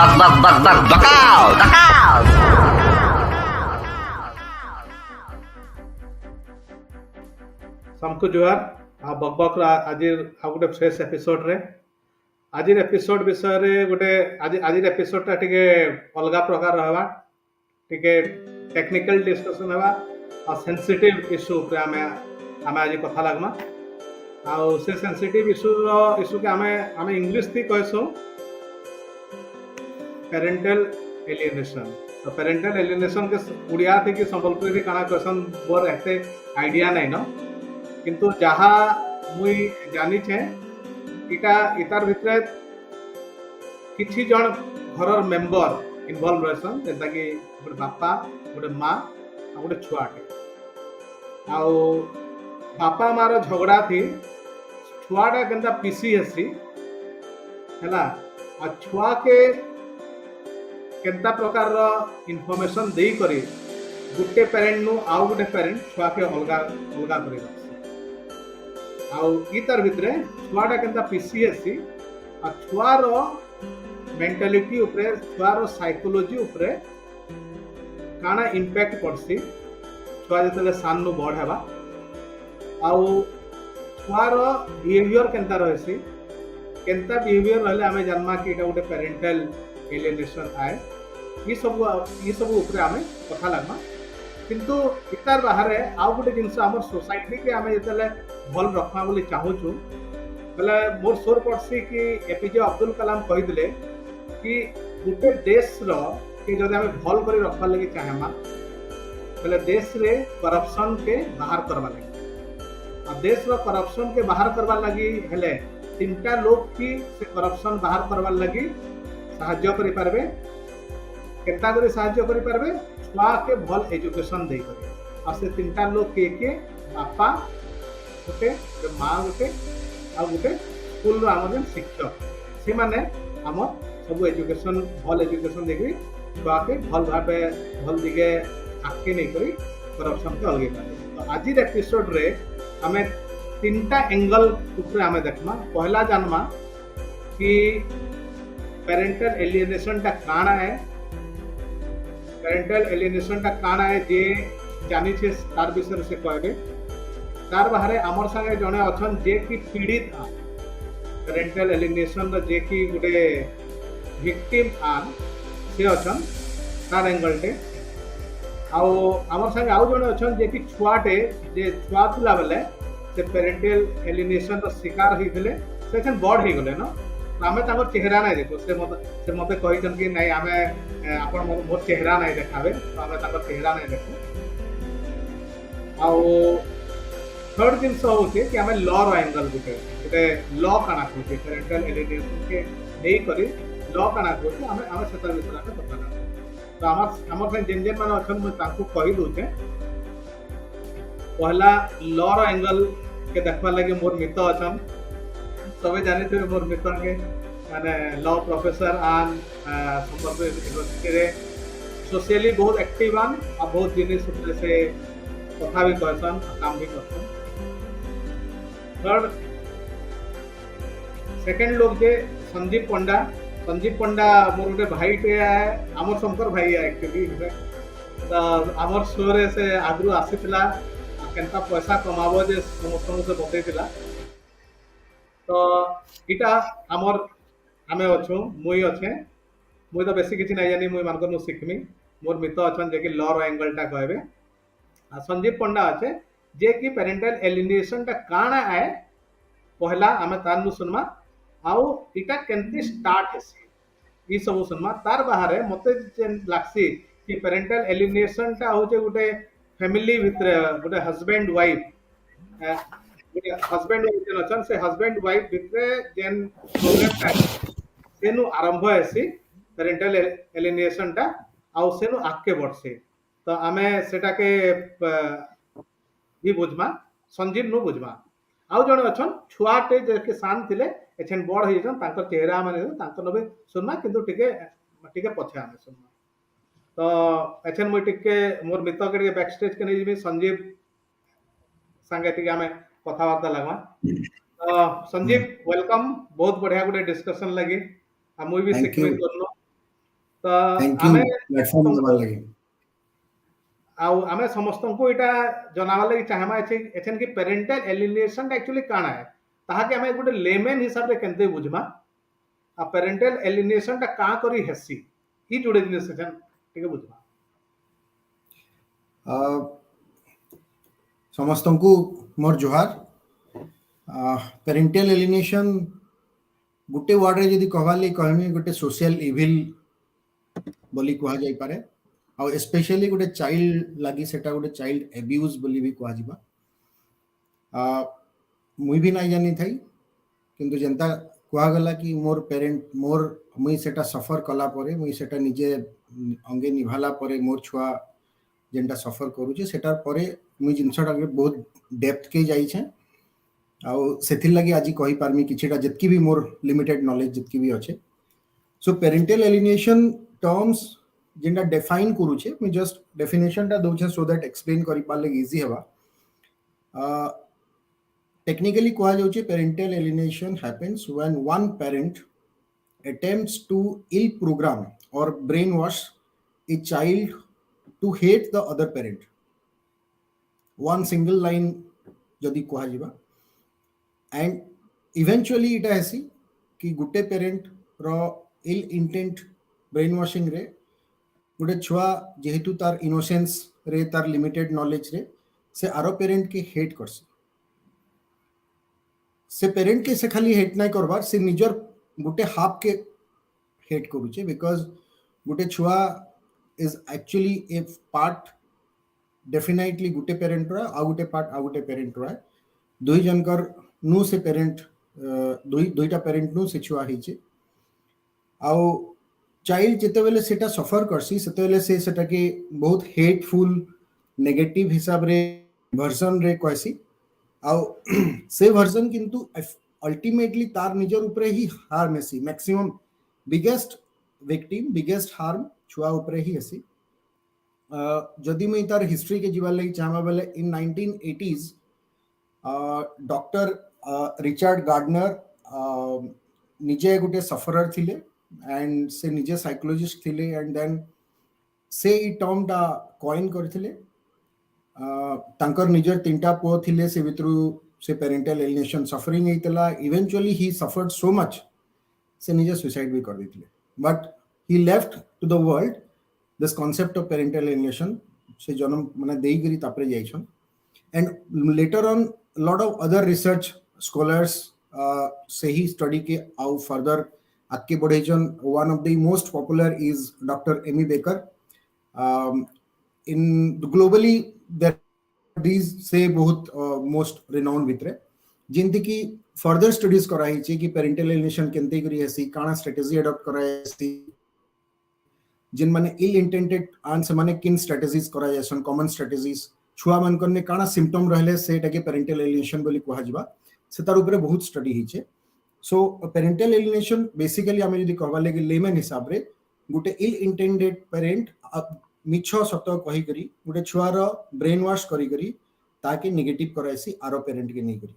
Bukao. सबको जुहार आ बकबक आज गोटे फ्रेश एपिसोड रे आज एपिसोड विषय रे गोटे आज एपिसोड टा टिके अलगा प्रकार रहबा टिके टेक्निकल डिस्कशन हेबा आ सेंसिटिव इशू पे आमे आज कथा लागमा आ से सेंसिटिव इशू के आमे इंग्लिश थी कहसो पेरेंटल एलिएनेशन। तो पेरेंटल एलिएनेशन के उड़िया थी कि संबलपुरी काना कहसन बोर एते आइडिया नहीं न किंतु जहा मुई जानी छे इटा इतार भितरे किछि जन घरर मेंबर इन्वॉल्व रहसन जेंता कि गोटे बापा गोटे माँ आ गोटे छुआटे आउ बापा मार झगड़ा थी छुआटा केनता पीसी हेसी हैला आ छुआ के केनता प्रकार रो इन्फॉर्मेशन देई करी गुटे पेरेंट नु आउ गुटे पेरेंट छुआ के अलगा अलगा करी आउ इतार भितरे छुआटा केनता पीसी हेसी आ छुआर मेंटालिटी उपरे छुआर साइकोलॉजी उपरे काना इंपैक्ट पड़सी छुआ जतले सान नु बड़ हेबा आउ छुआर बिहेवियर केनता रहसी केनता बिहेवियर रहले आमे जानमा कि एटा गोटे पेरेंटल एलिएनेशन आए ये सब उपरे आमे कथा लागमा किंतु इतार बाहर आउ गोटे जिनस हमर सोसाइटी के आमे जतले भल रखमा बोली चाहूछु बोले मोर सोर पड़सी कि एपीजे अब्दुल कलाम कहि दिले कि गोटे देश रो कि जदि आमे भल करी रखबा लागि चाहेमा बोले देश रे करप्शन के बाहर करबा लागि आ देश रो करप्शन के बाहर करबा लागि हेले तीनटा लोग की से करप्शन बाहर करबा लागि साहाय्य करि पारबे केता करी साहाय्य करि पारबे छुआ के भल एजुकेशन दे करे आ से तीनटा लोग के बापा गोटे माँ गोटे आ गोटे स्कूल रो आम शिक्षक से माने आम सब एजुकेशन भल एजुकेशन देकरी छुआ के भल भावे भल दिगे आके नहीं करी करप्शन के अलगे पारे। तो आज एपिसोड रे हमें तीनटा एंगल ऊपर हमें देखमा पहला जानमा कि पेरेंटल एलिएनेशन टा काना है पेरेंटल एलिएनेशन टा काना है जे जानी छे तार विषय से कहबे तार बाहरे हमर संगे जने अछन जे कि पीड़ित आ पेरेंटल एलिएनेशन रो जे कि गुटे विक्टिम आ से अछन तार एंगल टे आउ हमर संगे आउ जने अछन जे कि छुआटे जे छुआ तुला बेले से पेरेंटल एलिएनेशन रो शिकार हिथिले सेखन बड़ ही गले न आमे तांको चेहरा नहीं देखो से मते कहितन कि नहीं आमे आपण मोर चेहरा नहीं देखाबे तो आमे तांको चेहरा नहीं देखो आउ थर्ड दिन सो होते कि आमे लॉ रो एंगल गुटे लॉ काना होते पेरेंटल एलिएनेशन के नहीं करी लॉ काना होते आमे सेतर विषय में पता ना तो हमर से जेन मान अछन म तांको कहि दोचे पहला लॉ रो एंगल के देखबा लागि मोर मित्र अछन सबे जानी थे मोर मित्र के माने लॉ प्रोफेसर आन संबलपुर यूनिवर्सिटी रे सोशली बहुत एक्टिव आन आ बहुत जिनिस उपरे से कथा भी कहसन काम भी करसन। थर्ड सेकंड लोग जे संदीप पंडा मोर गोटे भाई टे है आमर शंकर भाई है एक्चुअली तो आमर शो रे से आगु आसीतिला केनता पैसा कमाबो जे समस्त से बतैतिला तो इटा आमर आमे अच्छु मुई अच्छे मुई तो बेसी किछि नहीं जानी मुई मानकर नु सिखमी मोर मित्र अछन जे कि लॉ रो एंगल टा कहबे आ संदीप पंडा अच्छे जे कि पेरेंटल एलिएनेशन टा काना आए पहला आमे तार नु सुनमा आउ इटा केनती स्टार्ट हेसी ई सब सुनमा तार बाहरे मते लागसी कि पेरेंटल एलिएनेशन टा होचे गुटे फैमिली भितरे गुटे हस्बैंड वाइफ हस्बैंड वाइफ अछन से हस्बैंड वाइफ भितरे जेन प्रॉब्लम ता सेनु आरंभ हेसी पेरेंटल एलिएनेशन टा आउ सेनु आके बढ़से तो आमे सेटा के भी बुझमा संजीव नु बुझमा आउ जने अछन छुआटे जे के सान थिले एछन बड़ होई जन तांकर चेहरा माने तांकर नबे सुनना किंतु टिके पछे आमे सुनना तो एछन मोय टिके मोर मित्र के बैक स्टेज के नै संजीव संगे टिके आमे कथाबार्ता लगवा संजीव वेलकम बहुत बढ़िया गोटे डिस्कशन लगी मुई भी सिखबे करनो तो थैंक यू आमे प्लेटफॉर्म देबार लगे आमे समस्त को एटा जनावा लगी चाहमा एछन कि पेरेंटल एलिनेशन एक्चुअली काना है ताहा कि आमे गोटे लेमेन हिसाब रे केनते बुझमा आ पेरेंटल एलिनेशन ता का करी हेसी ही जोड़े दिन सेशन ठीक है बुझमा समस्त को मोर जोहार पेरेंटल एलिनेशन गोटे वर्ड रे जदी कहवाले कहमी गोटे सोशल इविल बोली कहा जाई पारे आ स्पेशली गोटे चाइल्ड लागि सेटा गोटे चाइल्ड एब्यूज बोली भी कहा जिबा मुई भी नहीं जानी थई किंतु जनता कहा गला कि मोर पेरेंट मोर मुई सेटा सफर कला परे मुई सेटा निजे अंगे निभाला परे मोर छुआ जेनटा सफर करूचे सेटार परे मुई जिनसटा बहुत डेप्थ के जाई छे आ सेथिर लागि आज कहि पारमी किछिटा जतकी भी मोर लिमिटेड नॉलेज जतकी भी अच्छे सो पेरेंटल एलिनेशन टर्म्स जेनटा डिफाइन करूचे मैं जस्ट डेफिनेशन टा दोचे सो दैट एक्सप्लेन करि पाले इजी हेबा टेक्निकली कहा जाउचे parental alienation happens when one parent attempts to ill program or brainwash a child to hate the other parent one single line जदि कहा जिबा and eventually it ऐसी कि गुटे पेरेंट रो ill intent brainwashing रे गुटे छुआ जेहेतु तार इनोसेंस रे तार लिमिटेड नॉलेज रे से आरो पेरेंट के हेट करसी से पेरेंट के से खाली हेट नहीं करबार से निजर गुटे हाफ के हेट करूचे बिकॉज गुटे छुआ is actually A part definitely Gute parent रा आ गुटे पार्ट आ गुटे पेरेंट रा दुई जनकर नु से पेरेंट दुईटा पेरेंट नु से छुआ हिचे आ चाइल्ड जेते बेले सेटा सफर करसी सेते बेले से सेटा के बहुत हेटफुल नेगेटिव हिसाब रे वर्जन रे कहसी आ से वर्जन किंतु अल्टीमेटली तार निजर ऊपर ही हार्म हेसी maximum biggest victim biggest harm छुआ ऊपर ही हेसी जदि मैं तार हिस्ट्री के जीवा लगी चाहमा बेले इन 1980s डॉक्टर रिचर्ड गार्डनर निजे गोटे सफरर थिले एंड से निजे साइकोलॉजिस्ट थिले एंड देन से ई टर्म टा कॉइन करथिले तांकर निजर तीनटा पो थिले से भितरु से पेरेंटल एलिनेशन सफरिंग हेतला eventually he suffered so much से निजे सुसाइड भी कर देथिले but he left to the world this concept of parental alienation से जन्म माने देई गरी तापरे जाइछन and later on lot of other research scholars से ही स्टडी के आउ फर्दर आगे बढ़ेछन one of the most popular is doctor Amy Baker in globally these से बहुत मोस्ट रिनाउंड भितरे जिनती की फर्दर स्टडीज कराई छे कि पेरेंटल एलिनेशन केनते करी हेसी काना स्ट्रेटजी अडॉप्ट करायसी जिन माने इल इंटेंटेड आन से माने किन स्ट्रेटजीज करायसन कॉमन स्ट्रेटजीज छुआ मन करने काना सिम्पटम रहले सेटा के पेरेंटल एलिनेशन बोली कहा जिबा से तार ऊपर बहुत स्टडी हिचे सो पेरेंटल एलिनेशन बेसिकली हमें यदि कहबा लेके लेमन हिसाब रे गुटे इल इंटेंडेड पेरेंट मिछ सत कही करी गोटे छुआर ब्रेन वाश करी करी ताके नेगेटिव कराइसी आरो पेरेंट के नहीं करी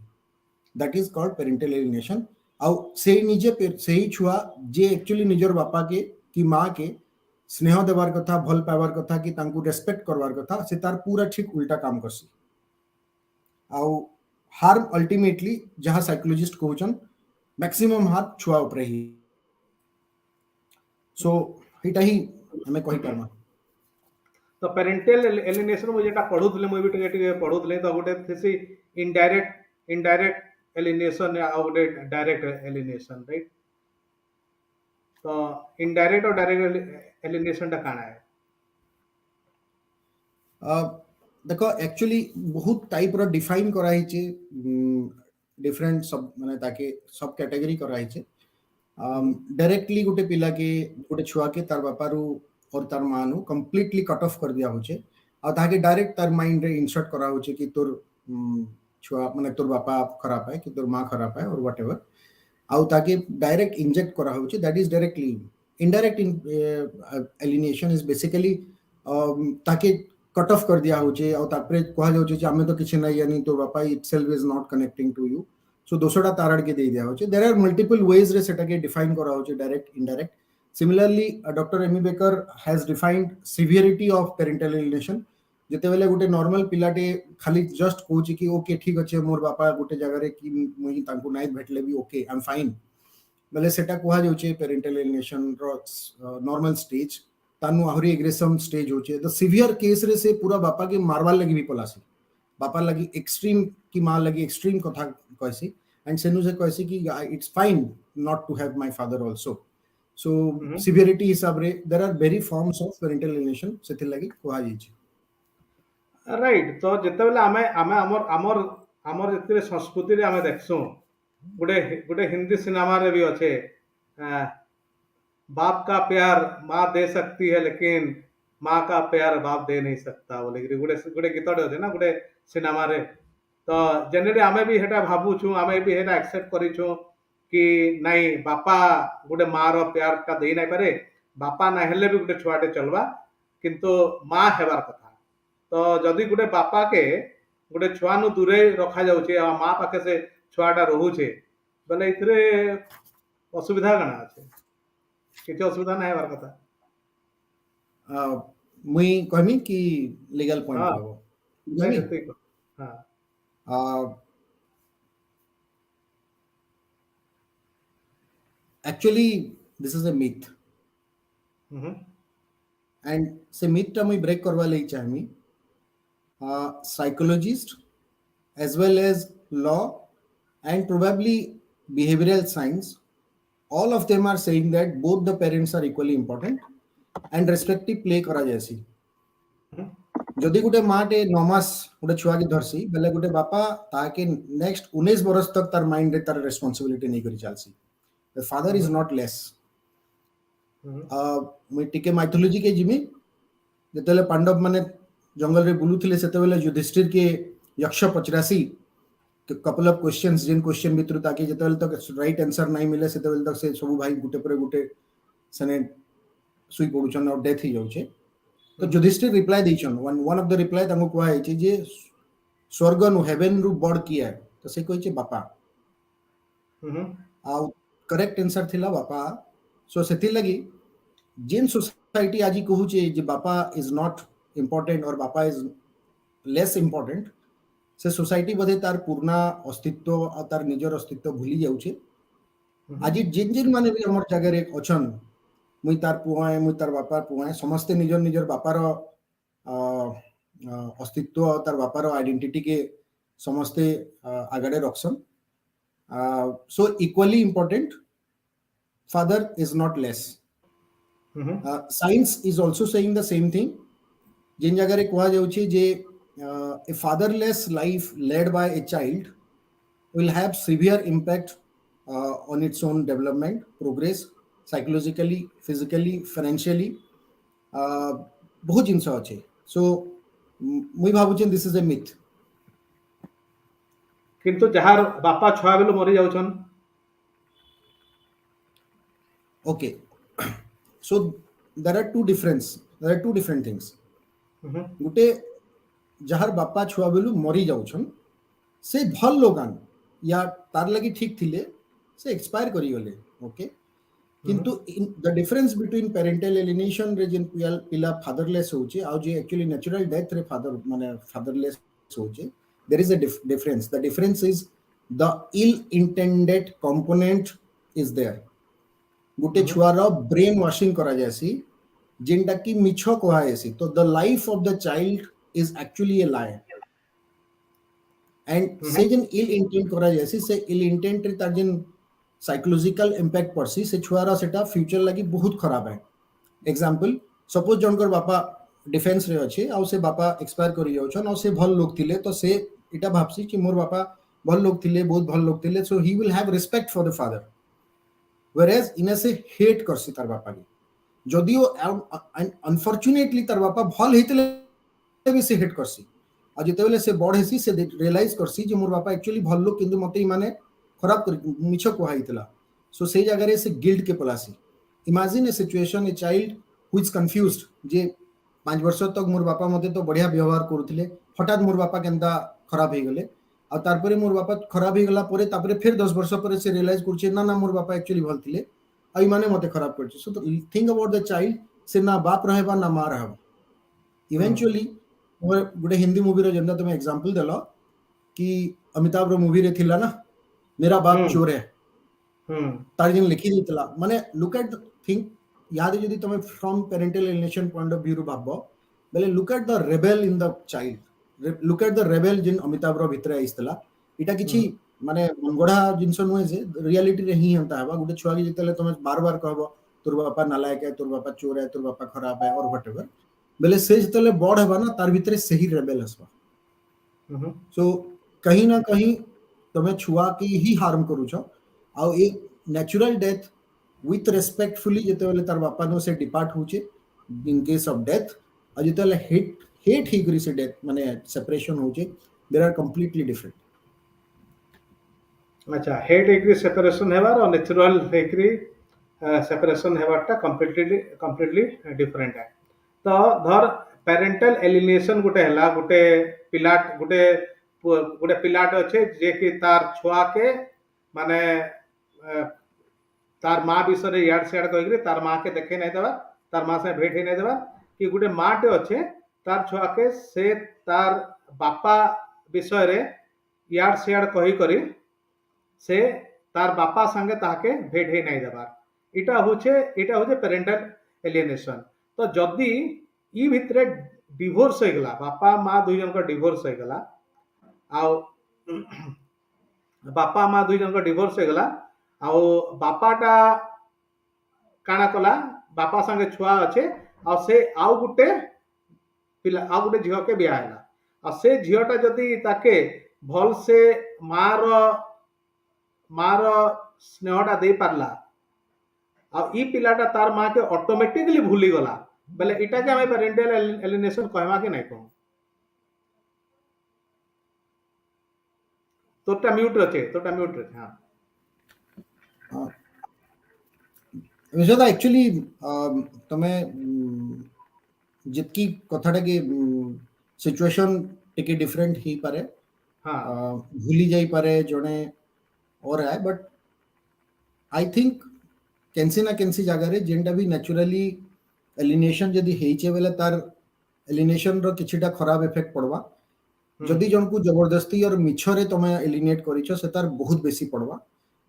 that is called parental alienation आउ से निजे से ही छुआ जे एक्चुअली निजर बापा के कि माँ के स्नेह देवार कथा भल पावार कथा कि तांकु रेस्पेक्ट करवार कथा से तार पूरा ठीक उल्टा काम करसी आउ हार्म अल्टीमेटली जहां साइकोलॉजिस्ट कहउछन मैक्सिमम हार्म छुआ ऊपर ही सो इटा ही हमें कहि परमा तो पेरेंटल एलिनेशन में जेटा पढुथले मुई भी टिके पढुथले तो गोटे थेसी इनडायरेक्ट एलिनेशन या गोटे डायरेक्ट एलिनेशन राइट तो इनडायरेक्ट और डायरेक्ट एलिनेशन ता काना है देखो एक्चुअली बहुत टाइप रो डिफाइन कराई छे डिफरेंट सब माने ताके सब कैटेगरी कराई छे डायरेक्टली गोटे पिला के गोटे छुआ के तार बापारू और तार मानु कंप्लीटली कट ऑफ कर दिया होचे आ ताके डायरेक्ट तार माइंड रे इंसर्ट करा होचे कि तोर छुआ माने तोर बापा खराब है कि तोर मां खराब है और व्हाटएवर आ ताके डायरेक्ट इंजेक्ट करा होचे that is directly indirect alienation is basically ताके कट ऑफ कर दिया होचे आ तापरे कहा जाउचे जे हमें तो किछ नहीं यानी तोर बापा itself is not connecting to you so दोसोटा तारड़ के दे दिया होचे देयर आर मल्टीपल वेज रे सेटा के डिफाइन करा होचे direct indirect Similarly, Dr. Amy Baker has defined severity of parental alienation. जेते बेले गोटे नॉर्मल पिलाटे खाली जस्ट कहूची कि ओके ठीक अच्छे मोर बापा गोटे जगह रे कि मुई तांको नाइ भेटले भी ओके आई एम फाइन बेले सेटा कुहा जाउचे पेरेंटल एलिनेशन रो नॉर्मल स्टेज तानु आहुरी एग्रेसिव स्टेज होचे द सिवियर केस रे से पूरा बापा के मारवार लगी भी पलासी बापा लगी एक्सट्रीम की मां लगी एक्सट्रीम कथा कहसी एंड सेनु से कहसी कि it's fine not to have my father also so severity हिसाब रे there are very forms of parental alienation सेति लगी कुहा जाइछि राइट तो जेते बेले आमे आमे हमर हमर हमर जेते संस्कृति रे आमे देखसु गुडे गुडे हिंदी सिनेमा रे भी अच्छे बाप का प्यार माँ दे सकती है लेकिन माँ का प्यार बाप दे नहीं सकता बोले गुडे गुडे गीतडे होते ना गुडे सिनेमा रे तो जनरली आमे भी हेटा भाबु छु आमे भी हेटा एक्सेप्ट करि छु कि नहीं बापा गुडे माँ रो प्यार का दे नहीं पारे बापा ना हेले भी गुडे छुआटे चलबा किंतु माँ हेबार कथा तो जदि गुडे बापा के गुडे छुआ नु दूरे रखा जाउछे आ माँ पाखे से छुआटा रहुछे बोले इथरे असुविधा कना আছে किछ असुविधा ना हेबार कथा मुई कहमी कि लीगल पॉइंट हां हबो नहीं ठीक हां actually this is a myth and से मिथ टा मुई ब्रेक करवा लई चाहमी psychologist as well as law and probably behavioral science all of them are saying that both the parents are equally important and respective play करा जायसी जदि गुटे माटे 9 मास गुटे छुआ के धरसी बेले गुटे बापा ताके नेक्स्ट 19 बरस तक तार माइंड रे तार रिस्पांसिबिलिटी नहीं करी चालसी the father is not less मुई टिके माइथोलॉजी के जिमी जेतेले पांडव माने जंगल रे बुलुथिले सेते बेले युधिष्ठिर के यक्ष पचरासी कपल ऑफ क्वेश्चंस जिन क्वेश्चन भितर ताकि जेते बेले तक राइट आंसर नहीं मिले सेते बेले तक से सब भाई गुटे पर गुटे सने सुई पडुछन और डेथ ही जाउछे तो युधिष्ठिर रिप्लाई दैछन वन ऑफ द रिप्लाई तांको कुआ है जे स्वर्ग नु हेवन रु बड़ किया तो से कहै छे बापा आ करेक्ट आंसर थिला बापा सो सेति लगी जिन सोसाइटी आजि कहू छे जे बापा इज नॉट इम्पोर्टेंट और बापा इज लेस इम्पोर्टेंट से सोसाइटी बधे तार पूर्णा अस्तित्व और तार निजर अस्तित्व भूली जाउछे आज जिन जिन माने भी हमर जगह रे अछन मुई तार पुआए मुई तार बापा पुआए समस्त निजर निजर बापार अस्तित्व और तार बापार आइडेंटिटी के समस्ते आगडे रखसन so equally important father is not less science is also saying the same thing जिन जगह रे कहा जाउछे जे a fatherless life led by a child will have severe impact on its own development progress psychologically physically financially बहुत जिनस अच्छे so मुई भाबुचे this is a myth किंतु जहार बापा छुआ बेलो मरि जाउछन okay so there are two different things गुटे जहार बापा छुआ बेलू मरी जाउछन से भल लोगान या तार लगी ठीक थिले से एक्सपायर करी गले ओके किंतु the difference between parental alienation रे जिन पिला फादरलेस होचे आ जे एक्चुअली नेचुरल डेथ रे फादर माने फादरलेस होचे there is a difference the difference is the ill intended component is there गुटे छुआर ब्रेन वॉशिंग करा जायसी जिनटा की मिछो कोहायसी तो the life of the child is actually a lie and से जन ill intent करा जैसी से ill intent रे तार जन psychological impact पड़सी से छुआरा सेटा फ्यूचर लगी बहुत खराब है एग्जांपल सपोज जनकर बापा डिफेंस रे अछि आ से बापा एक्सपायर करि जाउछन और से भल लोग थिले तो से इटा भाबसी कि मोर बापा भल लोग थिले बहुत भल लोग थिले so he will have respect for the father whereas इने से हेट करसी तार बापा की जदियो अनफॉर्चूनेटली तार बापा भल हेतले भी से हेट करसी आ जते बेले से बड़ हेसी से रियलाइज करसी जे मोर बापा एक्चुअली भल लोग किंतु मते माने खराब कर मिछो को हाइतला सो से जगह रे से गिल्ट के पलासी imagine a situation a child who is confused जे 5 वर्ष तक मोर बापा मते तो बढ़िया व्यवहार करथिले हठात मोर बापा केनता खराब हे गेले आ तार परे मोर बापा खराब हे गला परे तापरे फिर 10 वर्ष परे से रियलाइज करछे ना ना मोर बापा एक्चुअली भल थिले आई माने मते खराब करछि so think about the child से ना बाप रहबा ना मां रहबा इवेंचुअली गोटे हिंदी मूवी रो जेंदा तुम एग्जांपल देलो कि अमिताभ रो मूवी रे थिला ना मेरा बाप चोर है तार जिन लिखी दितला माने लुक एट द थिंग याद जदी तुम from parental alienation point of view रो भाबो बेले look at the rebel in the child look at the rebel जिन अमिताभ रो भितरे आइस्तला इटा किछि माने मनगढ़ा जिंस नुहे जे रियलिटी रे ही हंता हबा गोटे छुआ की जतले तुम बार बार कहबो तोर बापा नालायक है तोर बापा चोर है तोर बापा खराब है और व्हाटएवर बेले से जतले बड़ हेबा ना तार भितरे सही रेबेल हसबा सो कहीं ना कहीं तुम छुआ की ही हार्म करू छ आ a natural death with respectfully जतले तार बापा नो से डिपार्ट होचे इन केस ऑफ डेथ आ जतले हेट ही करी से डेथ माने सेपरेशन होचे देयर आर कंप्लीटली डिफरेंट अच्छा हेट एकरी सेपरेशन हेबार और नेचुरल एकरी सेपरेशन हेबारटा कंप्लीटली डिफरेंट है तो धर पेरेंटल एलिनेशन गोटे हला गोटे पिलाट अच्छे जे कि तार छुआ के माने तार माँ विषय याड सियाड कहिकरी तार माँ के देखे नहीं देवा तार माँ से भेट नहीं देवा कि गोटे माँटे अच्छे तार छुआ के से तार बापा विषय रे याड सियाड कही करी से तार बापा संगे ताके भेट ही नहीं देबार इटा होचे पेरेंटल एलिएनेशन तो जदी ई भितरे डिवोर्स हो गला बापा माँ दुई जन का डिवोर्स हो गला आ बापा माँ दुई जन का डिवोर्स हो गला आ बापाटा काना कला बापा संगे छुआ अच्छे आ से आउ गुटे पिला आ गुटे झियो के बिया हैला आ से झियोटा जदी ताके भल से मार स्नेहटा दे पारला आ ई पिलाटा तार माँ के ऑटोमेटिकली भूली गला बेले इटा के हमें पेरेंटल एलिनेशन कहमा के नहीं कहूं तोटा म्यूट रहे हां विशेषता एक्चुअली तमे जितकी कथाटा के सिचुएशन टिके डिफरेंट ही पारे भूली जाई पारे जने और है बट आई थिंक केंसी ना केंसी जगह रे जेंटा भी नेचुरली एलिनेशन जदी हेइचे बेले तार एलिनेशन रो किछिटा खराब इफेक्ट पड़वा जदी जन को जबरदस्ती और मिछरे तमे एलिनेट करिछो से तार बहुत बेसी पड़वा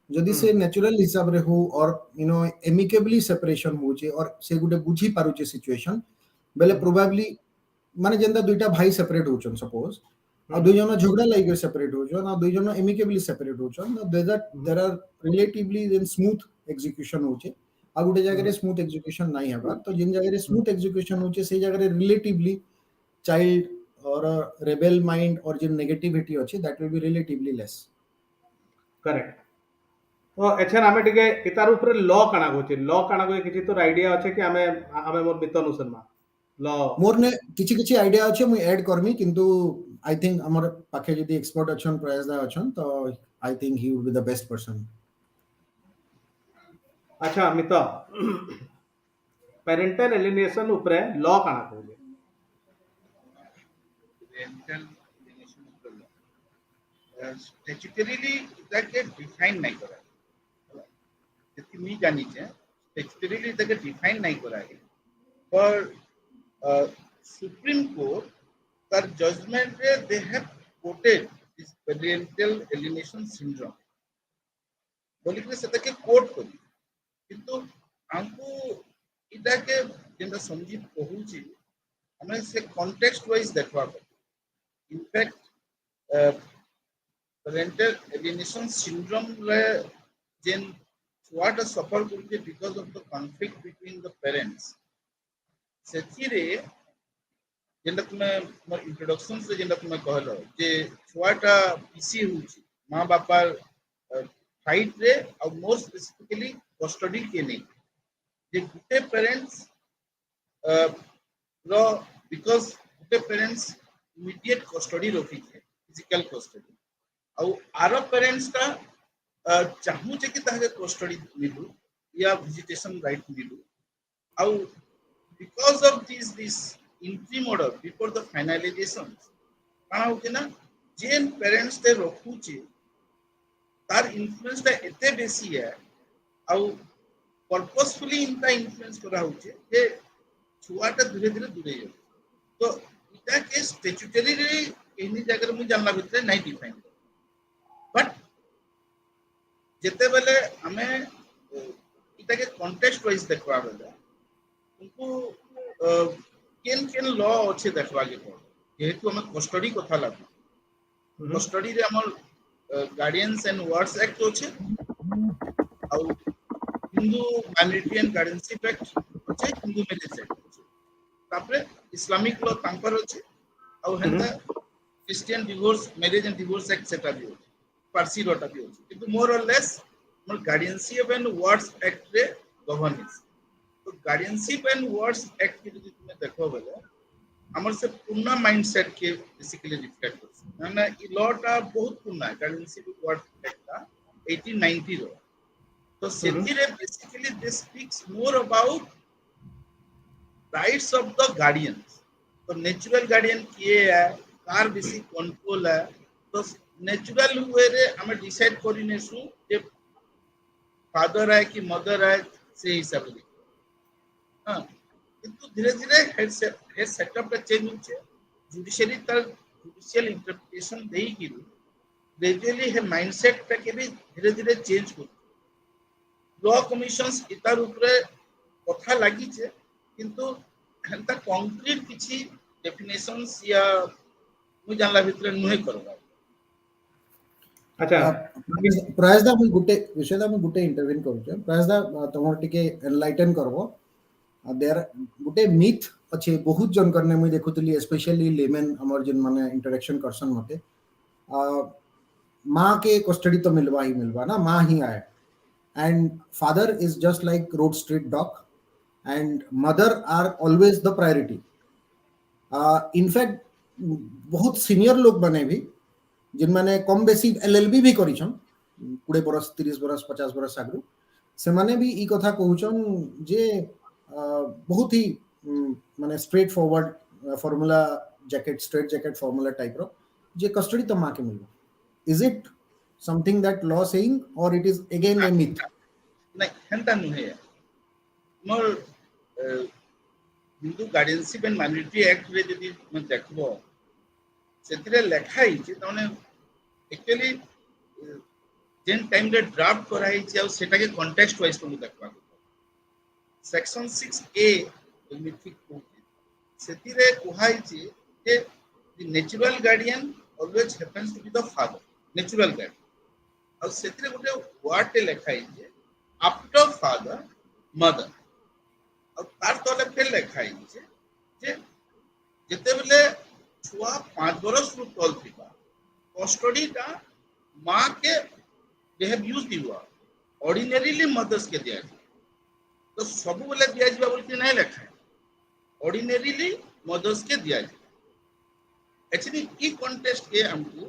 जदी से नेचुरल हिसाब रे हो और यू नो एमिकेबली सेपरेशन होचे और से गुटे बुझी पारुचे सिचुएशन बेले प्रोबेबली माने जेंदा दुईटा भाई सेपरेट होचन सपोज आ दुई जन झगड़ा लाइक सेपरेट होचन आ दुई जन एमिकेबली सेपरेट होचन there are relatively in smooth execution होचे आ गुटे जगह रे स्मूथ एग्जीक्यूशन नाही हबा तो जिन जगह रे स्मूथ एग्जीक्यूशन होचे से जगह रे रिलेटिवली चाइल्ड और रेबेल माइंड और जो नेगेटिविटी अच्छी that will be relatively less correct तो एछन हमें टिके इतार ऊपर लॉ काना को किछि तो आईडिया अछि कि हमें मोर मित अनुसार मा लॉ मोर ने किछि आईडिया अछि मु ऐड करमी किंतु आई थिंक हमर पाखे जदी एक्सपर्ट अछन प्रयास दा अछन तो I think he would be the best person अच्छा मित पेरेंटल एलिनेशन ऊपर लॉ काना को पेरेंटल एलिनेशन ऊपर स्टैट्यूटरीली इताके डिफाइन नहीं करा जति मी जानी छे स्टैट्यूटरीली इताके डिफाइन नहीं करा है पर सुप्रीम कोर्ट तर जजमेंट रे they have coated this parental alienation syndrome बोली के सेताके कोट करी किंतु हमको इताके जेंदा समझी कहूची हमें से कॉन्टेक्स्ट वाइज देखवा इनफैक्ट पेरेंटल एलिनेशन सिंड्रोम रे जेन छुआटा सफर करके because of the conflict between the parents सेथिरे जेंदा तुमे मोर इंट्रोडक्शन से जेंदा तुमे कहलो जे छुआटा पीसी होची मां बापा फाइट रे और मोर स्पेसिफिकली कस्टडी के नहीं जे गुटे parents row because Gute parents immediate custody रखी है फिजिकल कस्टडी और आरो पेरेंट्स का चाहू जे कि ताके कस्टडी मिलू या विजिटेशन राइट मिलू और because of this interim order before the finalization काना होके ना जेन पेरेंट्स ते रखू चे तार इन्फ्लुएंस ता एते बेसी है और पर्पसफुली इनका इन्फ्लुएंस करा होचे जे छुआटा धीरे धीरे दूरे जाए तो इटा के स्टैट्यूटरी रे एनी जगह मु जानला भितरे नहीं डिफाइन बट जेते बेले हमें इटा के कॉन्टेक्स्ट वाइज देखवा बेले उनको केन केन लॉ अच्छे देखवा के पड़े जेहेतु हमें कस्टडी कथा लागू कस्टडी रे हमर गार्डियंस एंड वार्ड्स एक्ट अच्छे आउ Hindu minority and guardianship act अच्छे हिंदू मैरिज एक्ट अच्छे तापरे इस्लामिक लॉ तांकर अच्छे आउ हेंता Christian divorce marriage and divorce act सेटा भी अच्छे पारसी लॉटा भी अच्छे किंतु मोर और लेस हमर गार्डियनशिप एंड वार्ड्स एक्ट रे गवर्नेंस तो गार्डियनशिप एंड वार्ड्स एक्ट के यदि तुम देखो बेले हमर से पुन्ना माइंडसेट के बेसिकली रिफ्लेक्ट करछ माने ई लॉटा बहुत पुन्ना है गार्डियनशिप वार्ड एक्ट का 1890 रो तो सेतिरे basically this speaks more about rights of the guardians तो नेचुरल गार्डियन किए है कार बेसी कंट्रोल है तो नेचुरल वे रे हम डिसाइड करिनेसु जे फादर है कि मदर है से हिसाब से हां किंतु धीरे धीरे हेड सेटअप का चेंज होचे जुडिशियरी तर जुडिशियल इंटरप्रिटेशन देई कि ग्रेजुअली हे माइंडसेट टा के भी धीरे धीरे चेंज हो लॉ कमिशंस इतार ऊपर कथा लागि छे किंतु हंता कंक्रीट किछि डेफिनेशंस या मु जानला भितर नुहे करबा अच्छा प्रायसदा मु गुटे विषयदा मु गुटे इंटरवेन करू प्रायसदा तमर टिके एनलाइटन करबो देयर गुटे मिथ अच्छे बहुत जन करने मुझे देखुतली स्पेशली लेमेन हमर जन माने इंटरेक्शन करसन मते माँ के कस्टडी तो मिलवा ही मिलवा ना माँ ही आए and father is just like road street dog and mother are always the priority in fact बहुत सीनियर लोग बने भी जिन माने कम बेसी एलएलबी भी करिछन 20 बरस 30 बरस 50 बरस आगु से माने भी ई कथा कहउछन जे बहुत ही माने straight forward formula jacket straight jacket formula type रो जे कस्टडी तो मां के मिलबो is it something that law saying और it is again a myth नहीं हंता नुहे मोर Hindu guardianship and minority act रे यदि मैं देखबो सेतिरे लेखा ही जे तने एक्चुअली जेन टाइम रे ड्राफ्ट कराई छै और सेटा के कॉन्टेक्स्ट वाइज तुम देखबा सेक्शन 6A मिथिक कोड सेतिरे कोहाई छै जे the natural guardian always happens to be the father natural guardian और सेतिरे गोटे वर्ड ते लेखाई छै आफ्टर फादर मदर और तार तले फेर लेखाई छै जे जते बेले छुआ 5 बरस रु तल थिबा कस्टडी ता मां के दे हैव यूज्ड दिवा ऑर्डिनरीली मदर्स के दिया तो सब बेले दिया जिबा बोलते नहीं लेखा ऑर्डिनरीली मदर्स के दिया एक्चुअली ई कॉन्टेक्स्ट के हमको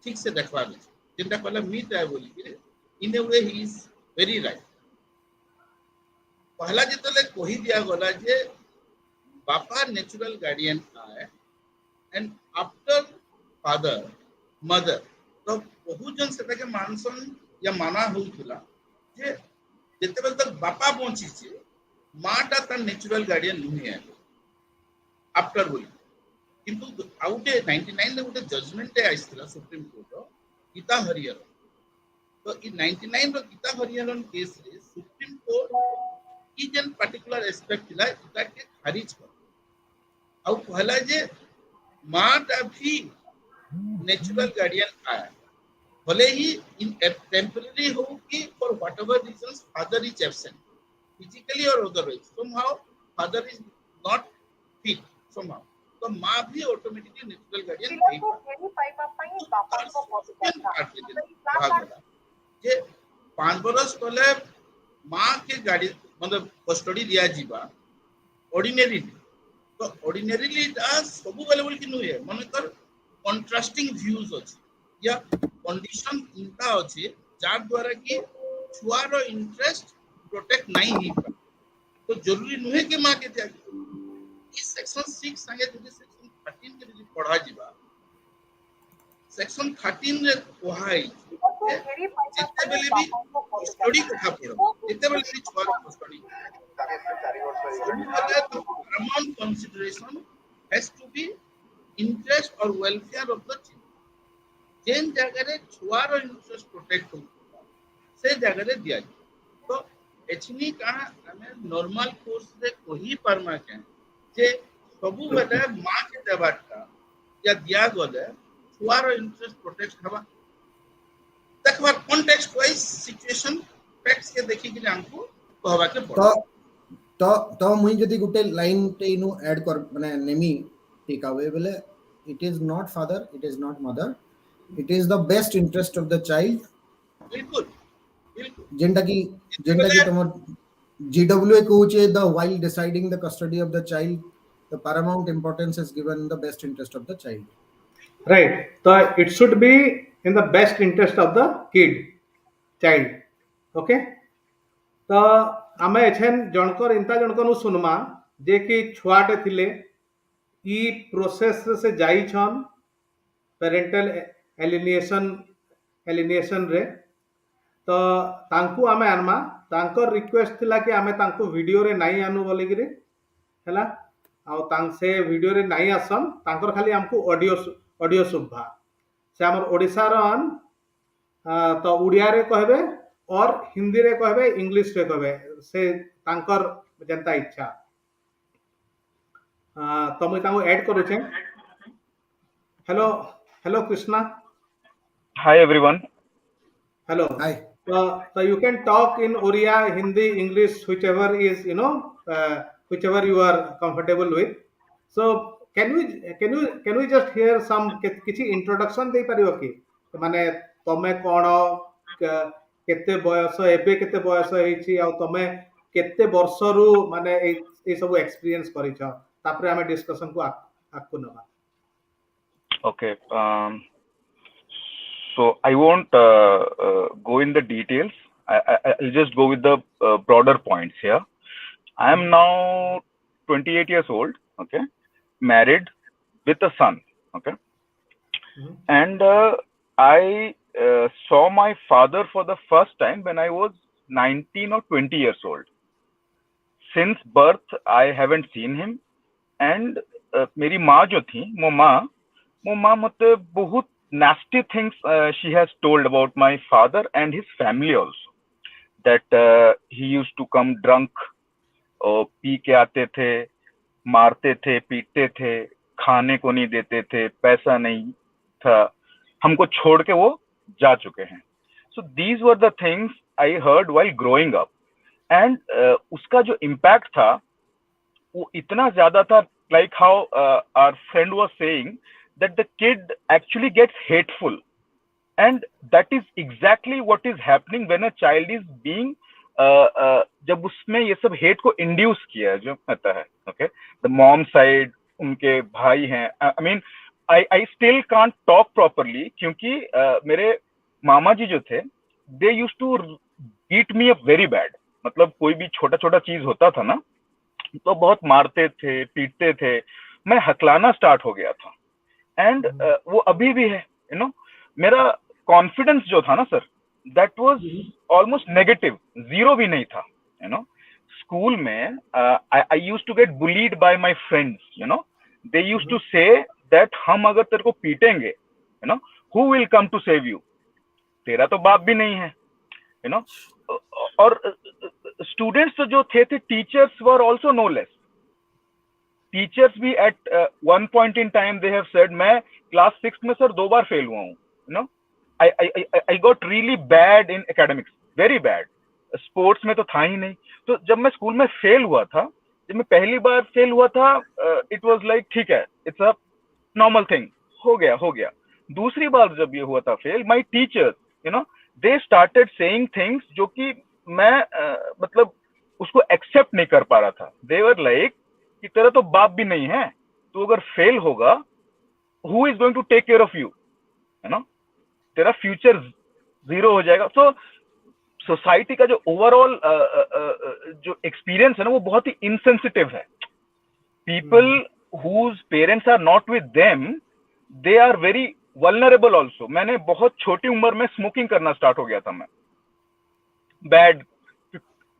ठीक से देखवा दे जिनका कहला मीट है बोली कि इन ए वे ही इज वेरी राइट पहला जितले कहि दिया गला जे बापा नेचुरल गार्डियन आए एंड आफ्टर फादर मदर तो बहुत जन सेटा के मानसन या माना होउथिला जे जते बेल तक बापा पहुंची छे माटा त नेचुरल गार्डियन नहीं है आफ्टर बोली किंतु आउटे 99 ले गोटे जजमेंट ए आइसला सुप्रीम कोर्ट गीता हरियर तो ई 99 रो गीता हरियर केस रे सुप्रीम कोर्ट की जन पर्टिकुलर एस्पेक्ट थिला इटा के खारिज कर आउ कहला जे माटा भी नेचुरल गार्डियन आया भले ही इन टेम्पररी हो कि for whatever reasons father is absent physically और otherwise somehow father is not fit somehow तो मां भी ऑटोमेटिकली नेचुरल गार्डियन नहीं जे 5 बरस तले मां के गार्डियन मतलब कस्टडी दिया जीवा ऑर्डिनरी तो ऑर्डिनरीली सब अवेलेबल कि नुहे मन कर कंट्रास्टिंग व्यूज अछि या कंडीशन इनका अछि जार द्वारा कि छुआर इंटरेस्ट प्रोटेक्ट नहीं ही तो जरूरी नुहे कि मां के दिया इस सेक्शन 6 संगे जदि सेक्शन 13 के जदि पढ़ा जीवा सेक्शन 13 रे कोहाई जिते बेले भी कस्टडी कथा पड़ो जिते बेले भी छुआ कस्टडी सब बेले the paramount consideration has to be interest or welfare of the child जेन जगह रे छुआ रो इंटरेस्ट प्रोटेक्ट हो से जगह रे दिया तो एचनी कहा हमें नॉर्मल कोर्स रे कोही परमा के जे सबु बेले मां के देबाटा या दिया गले छुआ रो इंटरेस्ट प्रोटेक्ट हवा देखबार कॉन्टेक्स्ट वाइज सिचुएशन फैक्ट्स के देखि कि हमको कहबा के पड़ तो मुई जदी गुटे लाइन ते इनु ऐड कर माने नेमी टेक अवे बोले it is not father it is not mother it is the best interest of the child बिल्कुल बिल्कुल जेंटा की तमो जीडब्ल्यूए कहूचे the while deciding the custody of the child the paramount importance is given the best interest of the child right तो it should be in the best interest of the child okay तो आमे एछन जनकर इंता जनकर नु सुनमा जे कि छुआटे थिले ई process से जाई छन parental alienation रे तो तांकू आमे आनमा तांकर रिक्वेस्ट थिला कि आमे तांकू वीडियो रे नाही आनु बोली गिरे हला आ तांक से वीडियो रे नाही आसन तांकर खाली हमको ऑडियो सुभा से हमर ओडिसा रन तो उड़िया रे कहबे और हिंदी रे कहबे इंग्लिश रे कहबे से तांकर जनता इच्छा तो मैं तांको ऐड करू छे hello Krishna hi everyone hello hi so you can talk in Oriya Hindi English whichever is whichever you are comfortable with so can we just hear some किछि इंट्रोडक्शन दे परियो कि माने तमे कोन केते बयस एबे केते बयस हेछि आ तमे केते वर्षरु माने ए सब एक्सपीरियंस करिछ तापरे हमें डिस्कशन को आकु नबा okay so I won't go in the details I'll just go with the broader points here I am now 28 years old okay married with a son okay and I saw my father for the first time when I was 19 or 20 years old since birth I haven't seen him and मेरी माँ जो थी वो माँ मुझे बहुत nasty things she has told about my father and his family also that he used to come drunk और P के आते थे मारते थे पीटते थे खाने को नहीं देते थे पैसा नहीं था हमको छोड़ के वो जा चुके हैं so these were the things I heard while growing up and उसका जो impact था वो इतना ज्यादा था like how our friend was saying that the kid actually gets hateful and that is exactly what is happening when a child is being जब उसमें ये सब हेट को इंड्यूस किया जो कहता है ओके द मॉम साइड उनके भाई हैं I mean I still can't talk properly क्योंकि मेरे मामा जी जो थे they used to beat me up very bad मतलब कोई भी छोटा छोटा चीज होता था ना तो बहुत मारते थे पीटते थे मैं हकलाना स्टार्ट हो गया था एंड वो अभी भी है यू नो मेरा कॉन्फिडेंस जो था ना sir that was almost negative zero भी नहीं था you know school में I used to get bullied by my friends you know they used to say that हम अगर तेरे को पीटेंगे you know who will come to save you तेरा तो बाप भी नहीं है you know और students जो थे teachers were also no less teachers भी at one point in time they have said मैं class 6 में सर 2 बार फेल हुआ हूँ you know I got really bad in academics, very bad. Sports में तो था ही नहीं. तो जब मैं स्कूल में फेल हुआ था, जब मैं पहली बार फेल हुआ था, it was like ठीक है, it's a normal thing. हो गया. दूसरी बार जब ये हुआ था fail, my teachers, you know, they started saying things जो कि मैं मतलब उसको accept नहीं कर पा रहा था. They were like कि तेरा तो बाप भी नहीं है, तो अगर फेल होगा, who is going to take care of you? You know? तेरा फ्यूचर जीरो हो जाएगा तो सोसाइटी का जो ओवरऑल जो एक्सपीरियंस है ना वो बहुत ही इनसेंसिटिव है people whose parents are not with them they are very vulnerable also. मैंने बहुत छोटी उम्र में स्मोकिंग करना स्टार्ट हो गया था मैं, bad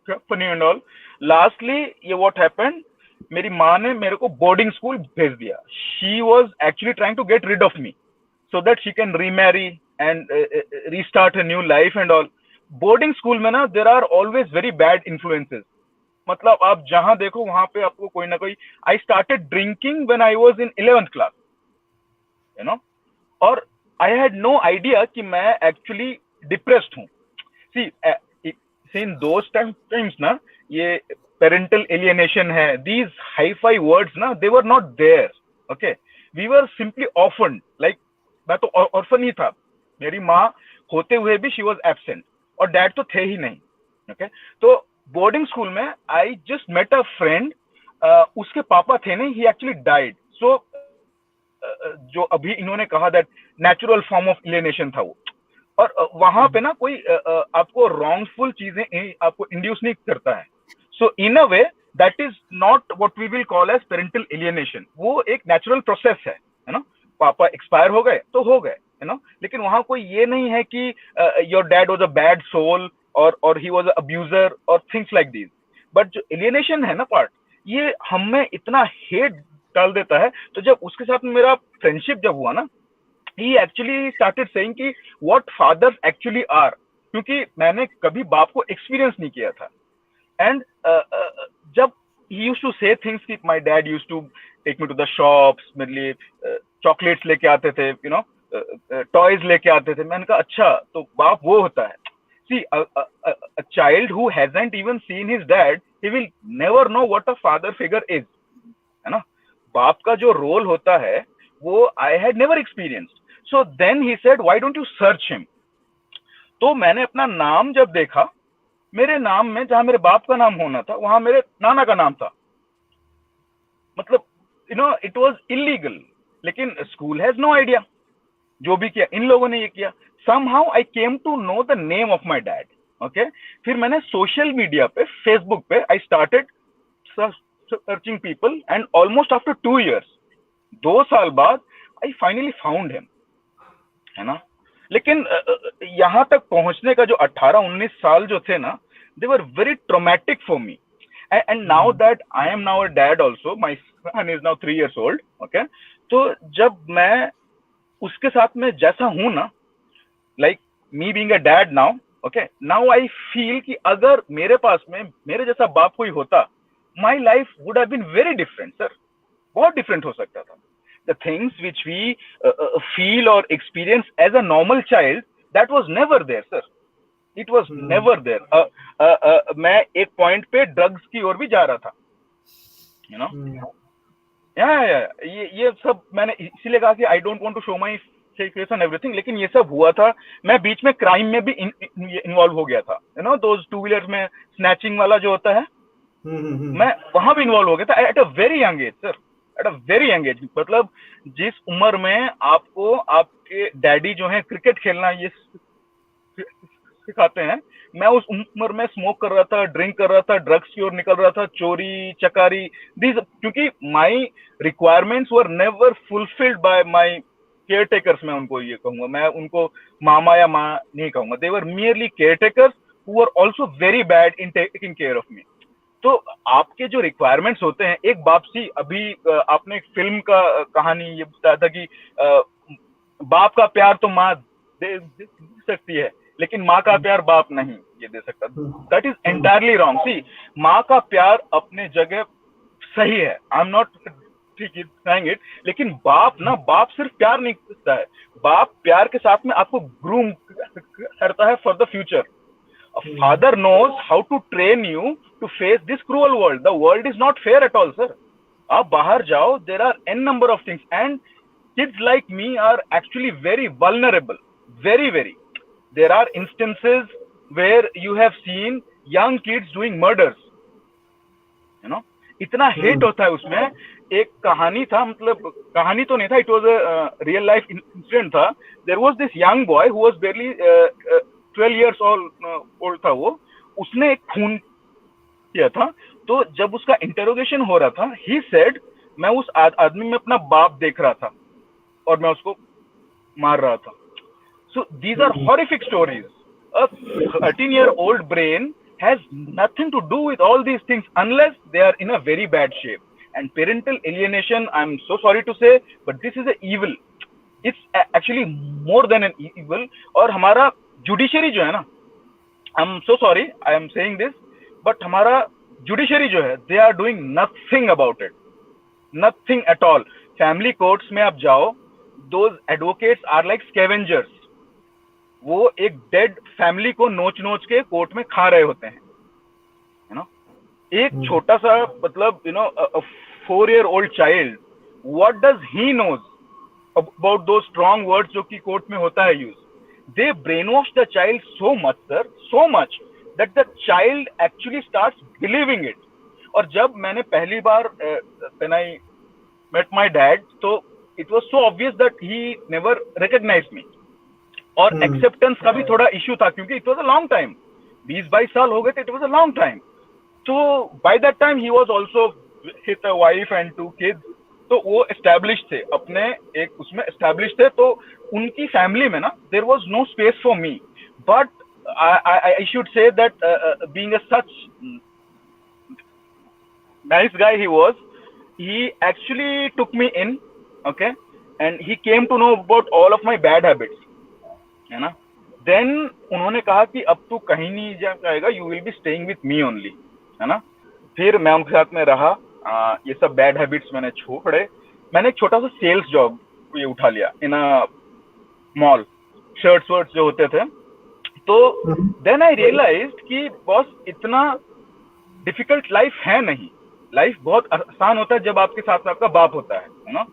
company and all. Lastly ये व्हाट हैपेंड, मेरी माँ ने मेरे को बोर्डिंग स्कूल भेज दिया। She was actually trying to get rid of me so that she can remarry and restart a new life and all. Boarding school में ना there are always very bad influences, मतलब आप जहां देखो वहां पे आपको कोई ना कोई। I started drinking when I was in 11th class, you know, और I had no idea कि मैं actually depressed हूँ। See, in those times ना, ये parental alienation है, these hi-fi words ना, they were not there, okay? We were simply orphaned, like मैं तो ऑर्फन ही था, मेरी माँ होते हुए भी शी वॉज एब्सेंट, और डैड तो थे ही नहीं, ओके? तो बोर्डिंग स्कूल में I just met a friend, उसके पापा थे नहीं, ही एक्चुअली डाइड। सो जो अभी इन्होंने कहा that natural form of alienation था वो, और वहां पे ना कोई आपको रॉन्गफुल चीजें आपको इंड्यूस नहीं करता है। So in a way that is not what we will call as parental alienation, वो एक नेचुरल प्रोसेस है ना। पापा एक्सपायर हो गए तो हो गए, यू नो, लेकिन वहां कोई ये नहीं है कि your dad was a bad soul और ही वाज अ अब्यूजर और थिंग्स लाइक दिस। बट जो एलियनेशन है ना पार्ट, ये हम में इतना हेट डाल देता है। तो जब उसके साथ मेरा फ्रेंडशिप जब हुआ ना, he actually started saying कि what fathers actually are, क्योंकि मैंने कभी बाप को एक्सपीरियंस नहीं किया था। एंड जब he used to say things कि my dad used to take me to the shops, मेरे लिए चॉकलेट्स लेके आते थे, यू नो, टॉयज लेके आते थे। मैंने कहा अच्छा, तो बाप वो होता है। See, a child who hasn't even seen his dad, he will never know what a father figure is, है ना। बाप का जो रोल होता है वो I had never experienced. So then he said, why don't you search him? तो मैंने अपना नाम जब देखा, मेरे नाम में जहां मेरे बाप का नाम होना था वहां मेरे नाना का नाम था, मतलब you no it was illegal. लेकिन स्कूल हैज नो आइडिया, जो भी किया इन लोगों ने ये किया। somehow I came to know the name of my dad, okay? फिर मैंने सोशल मीडिया पे, फेसबुक पे I started searching people and almost after 2 years, 2 साल बाद I finally found him, है ना। लेकिन यहाँ तक पहुंचने का जो 18-19 साल जो थे ना, they were very traumatic for me. And now that I am now a dad also, my son is now 3 years old, okay? तो जब मैं उसके साथ में जैसा हूं ना, like me being a dad now, okay, now I feel कि अगर मेरे पास में मेरे जैसा बाप कोई होता, my life would have been very different, sir. बहुत different हो सकता था। The things which we feel or experience as a normal child, that was never there, sir. It was never there. मैं एक पॉइंट पे ड्रग्स की ओर भी जा रहा था, you know. ये सब मैंने इसीलिए कहा कि I don't want to show my face and everything, लेकिन ये सब हुआ था। मैं बीच में क्राइम में भी इन्वॉल्व हो गया था, you know, those 2 व्हीलर में स्नैचिंग वाला जो होता है, मैं वहां भी इन्वॉल्व हो गया था at a very young age, sir, at a very young age. मतलब जिस उम्र में आपको आपके डैडी जो है क्रिकेट खेलना ये सिखाते हैं, मैं उस उम्र में स्मोक कर रहा था, ड्रिंक कर रहा था, ड्रग्स की ओर निकल रहा था, चोरी चकारी, दिस, क्योंकि my requirements were never fulfilled by my caretakers. मैं उनको ये कहूंगा, मैं उनको मामा या माँ नहीं कहूंगा, they were merely caretakers who were also very bad in taking care of me. तो आपके जो रिक्वायरमेंट्स होते हैं, एक बाप सी, अभी आपने एक फिल्म का कहानी ये बताया था कि बाप का प्यार तो माँ दे सकती है, लेकिन माँ का प्यार बाप नहीं ये दे सकता। That is entirely wrong. See, माँ का प्यार अपने जगह सही है, I am not saying it, लेकिन बाप सिर्फ प्यार नहीं करता है, बाप प्यार के साथ में आपको ग्रूम करता है for the future. A father knows how to train you to face this cruel world. The world is not fair at all, sir. आप बाहर जाओ, there are n number of things, and kids like me are actually very vulnerable, very. There are instances where you have seen young kids doing murders, you know. इतना hate होता है उसमें। एक कहानी था, मतलब कहानी तो नहीं था, it was a real life incident था। There was this young boy who was barely 12 years old था वो, उसने एक खून किया था। तो जब उसका इंटरोगेशन हो रहा था, ही सेड मैं उस आदमी में अपना बाप देख रहा था और मैं उसको मार रहा था. So these are horrific stories. A 13-year-old brain has nothing to do with all these things unless they are in a very bad shape. And parental alienation, I'm so sorry to say, but this is an evil. It's actually more than an evil. और हमारा judiciary जो है ना, I'm so sorry, I am saying this, but हमारा judiciary जो है, they are doing nothing about it. Nothing at all. Family courts में आप जाओ, those advocates are like scavengers. वो एक डेड फैमिली को नोच नोच के कोर्ट में खा रहे होते हैं, यू नो. एक छोटा सा मतलब you know 4-year-old child, what does he knows about दो स्ट्रॉन्ग वर्ड्स जो कि कोर्ट में होता है use. They brainwash the child so much sir, so much that the child actually starts believing it. और जब मैंने पहली बार when I met my dad, तो it was so obvious that he never recognised me. और acceptance का भी थोड़ा इश्यू था क्योंकि it was a long time, 20-22 साल हो गए थे, it was a long time. तो by that time he was also with a wife and 2 kids. तो वो एस्टैब्लिश थे, अपने एक उसमें एस्टैब्लिश थे. तो उनकी फैमिली में ना there was no space for me. But I should say that being a such nice guy he actually took me in, okay, and he came to know about all of my bad habits, है ना. Then उन्होंने कहा कि अब तू कहीं नहीं जाएगा, you will be staying with me only, है ना. फिर मैं उनके साथ में रहा. ये सब बैड हैबिट्स मैंने छोड़े. मैंने एक छोटा सा सेल्स जॉब ये उठा लिया इन अ मॉल, शर्ट्स वर्ट्स जो होते थे. तो देन आई रियलाइज्ड कि बॉस इतना डिफिकल्ट लाइफ है नहीं. लाइफ बहुत आसान होता है जब आपके साथ आपका बाप होता है ना.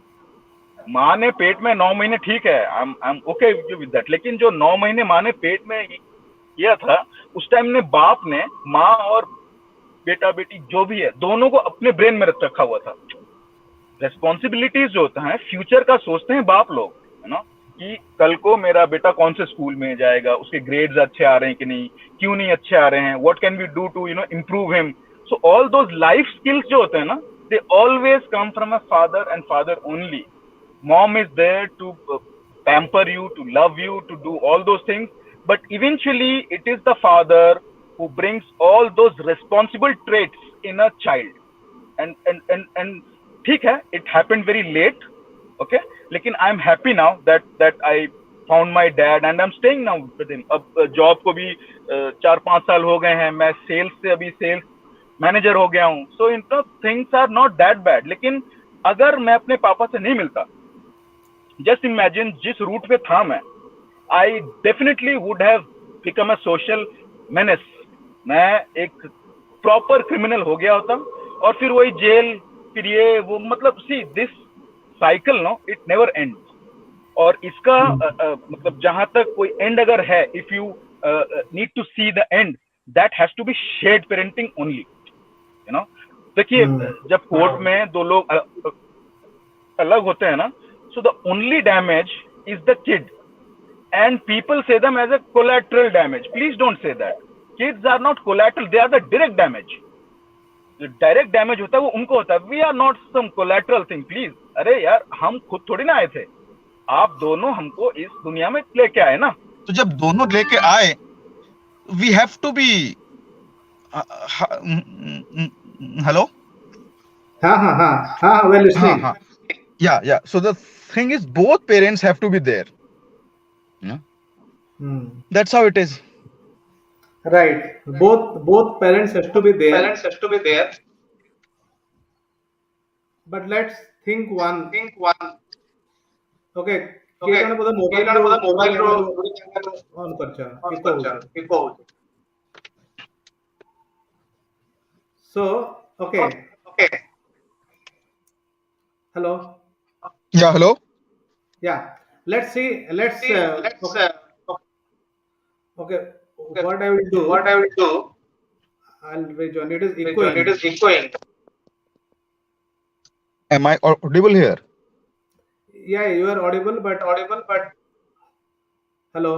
माँ ने पेट में 9 महीने, ठीक है, I M okay with that. लेकिन जो 9 महीने माँ ने पेट में किया था, उस टाइम ने बाप ने माँ और बेटा बेटी जो भी है दोनों को अपने ब्रेन में रखा हुआ था. रेस्पॉन्सिबिलिटीज जो होता है फ्यूचर का सोचते हैं बाप लोग, है ना, कि कल को मेरा बेटा कौन से स्कूल में जाएगा, उसके ग्रेड्स अच्छे आ रहे हैं कि नहीं, क्यों नहीं अच्छे आ रहे हैं, what can we do to you know improve him. So all those life skills जो होते हैं ना, they always come from a father and father only. Mom is there to pamper you, to love you, to do all those things, but eventually it is the father who brings all those responsible traits in a child. And ठीक है, it happened very late, okay, लेकिन I am happy now that I found my dad and I'm staying now with him. अब job को भी 4-5 साल हो गए हैं, मैं सेल्स से अभी सेल्स मैनेजर हो गया हूँ. सो इन things are not that bad. लेकिन अगर मैं अपने पापा से नहीं मिलता, जस्ट इमेजिन जिस रूट पे था मैं, I definitely would have become a social menace. मैं एक प्रॉपर क्रिमिनल हो गया होता, और फिर वही जेल, फिर ये वो, मतलब see this cycle no, it never end. और इसका मतलब जहां तक कोई एंड अगर है, if you need to see the end, that has to be shared parenting only, you know. देखिए, जब कोर्ट में दो लोग अलग होते हैं ना, so the only damage is the kid, and people say them as a collateral damage. Please don't say that. Kids are not collateral, they are the direct damage. जो डायरेक्ट डैमेज होता है वो उनको होता है. We are not some collateral thing, please. अरे यार, हम खुद थोड़ी ना आए थे, आप दोनों हमको इस दुनिया में लेके आए ना. तो जब दोनों लेके आए, we have to be, hello, हाँ, well listening. yeah, so the thing is both parents have to be there, that's how it is. Right, both parents has to be there. But let's think one. Okay, के जण बोधा mobile रो on करचा इको. So okay. Hello. Yeah, hello. Yeah, let's see. Okay, what I will do, I'll rejoin. It is echoing. Am I audible here? Yeah, you are audible, but hello.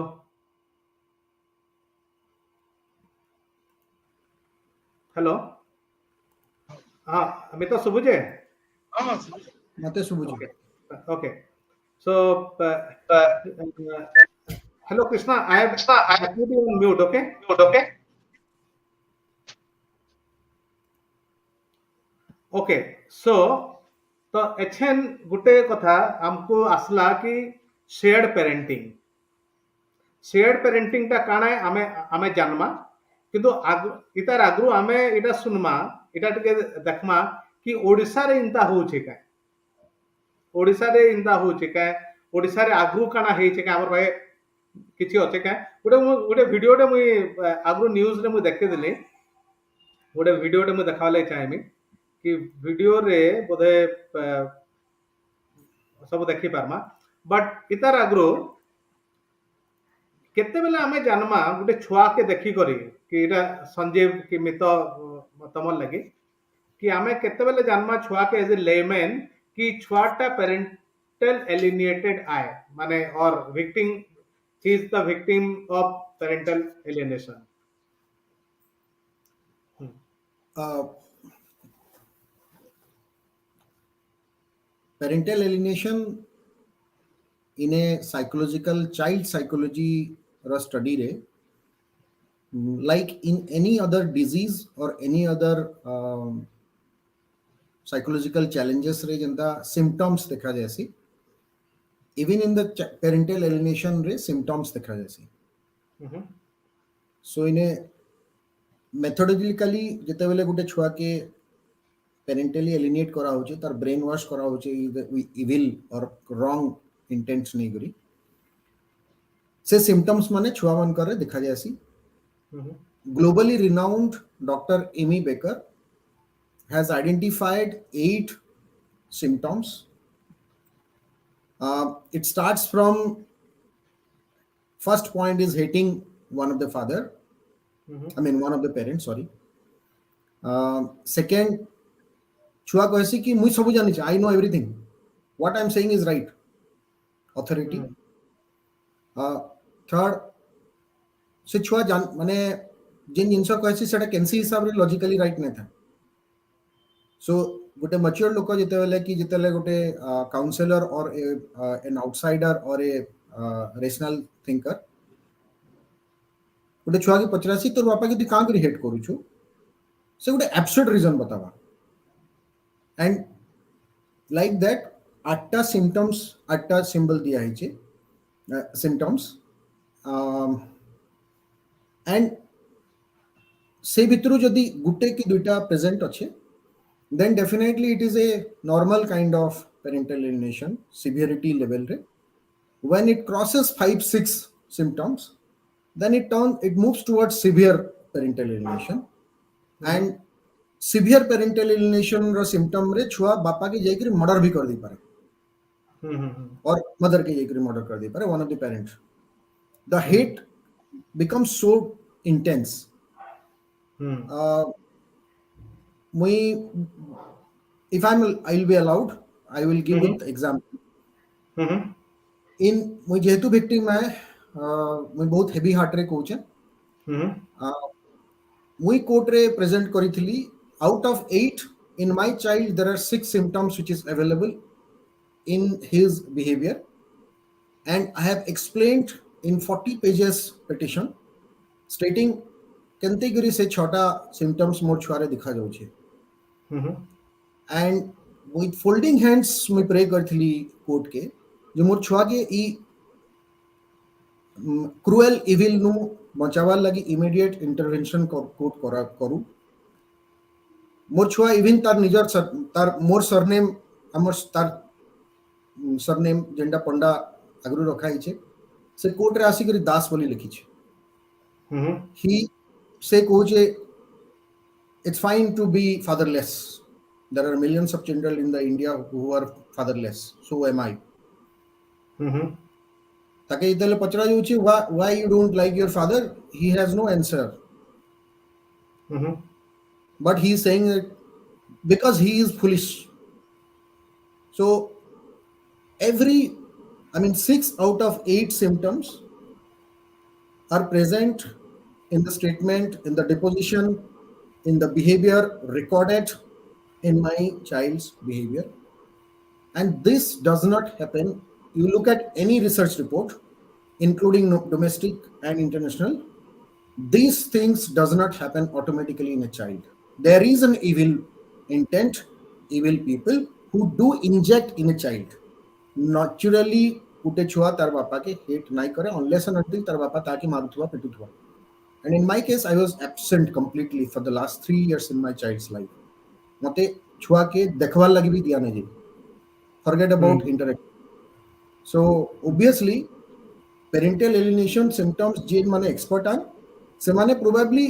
हाँ, अमिता सुबुजे. मते सुबुजे. Okay. So, hello Krishna, I have put you on mute, okay? Okay so तो एछेन गुटे कथा हमको आसला कि shared parenting टा काना है आमे आमे जानमा किंतु इतार आगु आमे इटा सुनमा इटा टिके देखमा कि ओडिसा रे इंता होउछे का ओडिसा रे इंता होउछे का ओडिसा रे आगु काना हेछे का हमर भाई किछि होछे का गोटे वीडियो टे मुई आगु न्यूज़ रे मु देखे दिले गोटे वीडियो टे मु देखावले चाहेमी कि वीडियो रे बोधे सब देखि पारमा बट इतार आगु केते बेले आमे जानमा गोटे छुआ के देखि करी कि इटा संजीव कि मित तमल लगे कि आमे केते बेले जानमा छुआ के एज ए लेमैन कि छुआटा पेरेंटल एलिनेटेड आए माने और victim she is the victim of parental alienation parental alienation in a psychological child psychology study re, like in any other disease or any other psychological challenges re jenta symptoms dekha jaisi even in the parental alienation re symptoms dekha jaisi so in a methodologically jete bele gote chua ke parenterally एलिनेट करा होचे तार brain wash करा होचे evil और wrong intends नहीं करी से symptoms माने छुआ मन करे दिखा जासी globally renowned doctor Amy Baker has identified 8 symptoms it starts from first point is hating one of the father I mean one of the parents sorry second छुआ कहसी कि मुई सब जानि I know everything what I am saying is right authority third से छुआ जान माने जिन जिनस कहसी सेटा केनसी हिसाब रे लॉजिकली राइट नै था सो गोटे मैच्योर लोक जते बेले कि जते ले गोटे काउंसलर और एन आउटसाइडर और ए रेशनल थिंकर गोटे छुआ के पचरासी तोर बापा के तू कां करी हेट करू छु से गोटे एब्सर्ड रीजन बतावा and like that 8 symptoms 8 symbol दिया है symptoms and से भितरु जदि गुटे की दुईटा प्रेजेंट अच्छे then definitely it is a normal kind of parental alienation severity level re when it crosses 5-6 symptoms then it moves towards severe parental alienation and severe parental alienation रो symptom रे छुआ बापा के जाइकरी मर्डर भी कर दी पारे और मदर के जाइकरी मर्डर कर दी पारे one of the parents the hate becomes so intense we if I'll be allowed I will give an example in मुझे जेहेतु विक्टिम है मैं बहुत हेवी हार्ट रे कोच है मुई कोर्ट रे present करिथिली out of 8 in my child there are 6 symptoms which is available in his behavior and I have explained in 40 pages petition stating केंतेगिरी से छोटा symptoms मोर छुआरे दिखा जाउ छे and with folding hands मैं प्रे करथिली कोर्ट के जो मोर छुआ के ई क्रूएल इविल नु बचावा लगी इमीडिएट इंटरवेंशन कोर्ट करू मोर छुआ इवन तार निजर तार मोर सरनेम हमर तार सरनेम जेंडा पंडा आगु रखा हिचे से कोर्ट रे आसी करी दास बोली लिखी छे ही से cosy it's fine to be fatherless there are millions of children in the India who are fatherless so am I ताके इतले पचरा जो छी why you don't like your father he has no answer but he is saying that because he is foolish so I mean 6 out of 8 symptoms are present in the statement in the deposition in the behavior recorded in my child's behavior and this does not happen you look at any research report, including domestic and international, these things does not happen automatically in a child. There is an evil intent, evil people who do inject in a child. Naturally, ଗୋଟେ ଛୁଆ ତାର ବାପା କେ hate ନାଇଁ करे unless and until ତାର ବାପା ତାକି ମାରୁଥିବା ପିଟୁଥିବା. And in my case, I was absent completely for the last 3 years in my child's life. मते छुआ के देखवार लगी भी दिया नहीं. Forget about interaction. So obviously, parental alienation symptoms जे माने expert are, से माने probably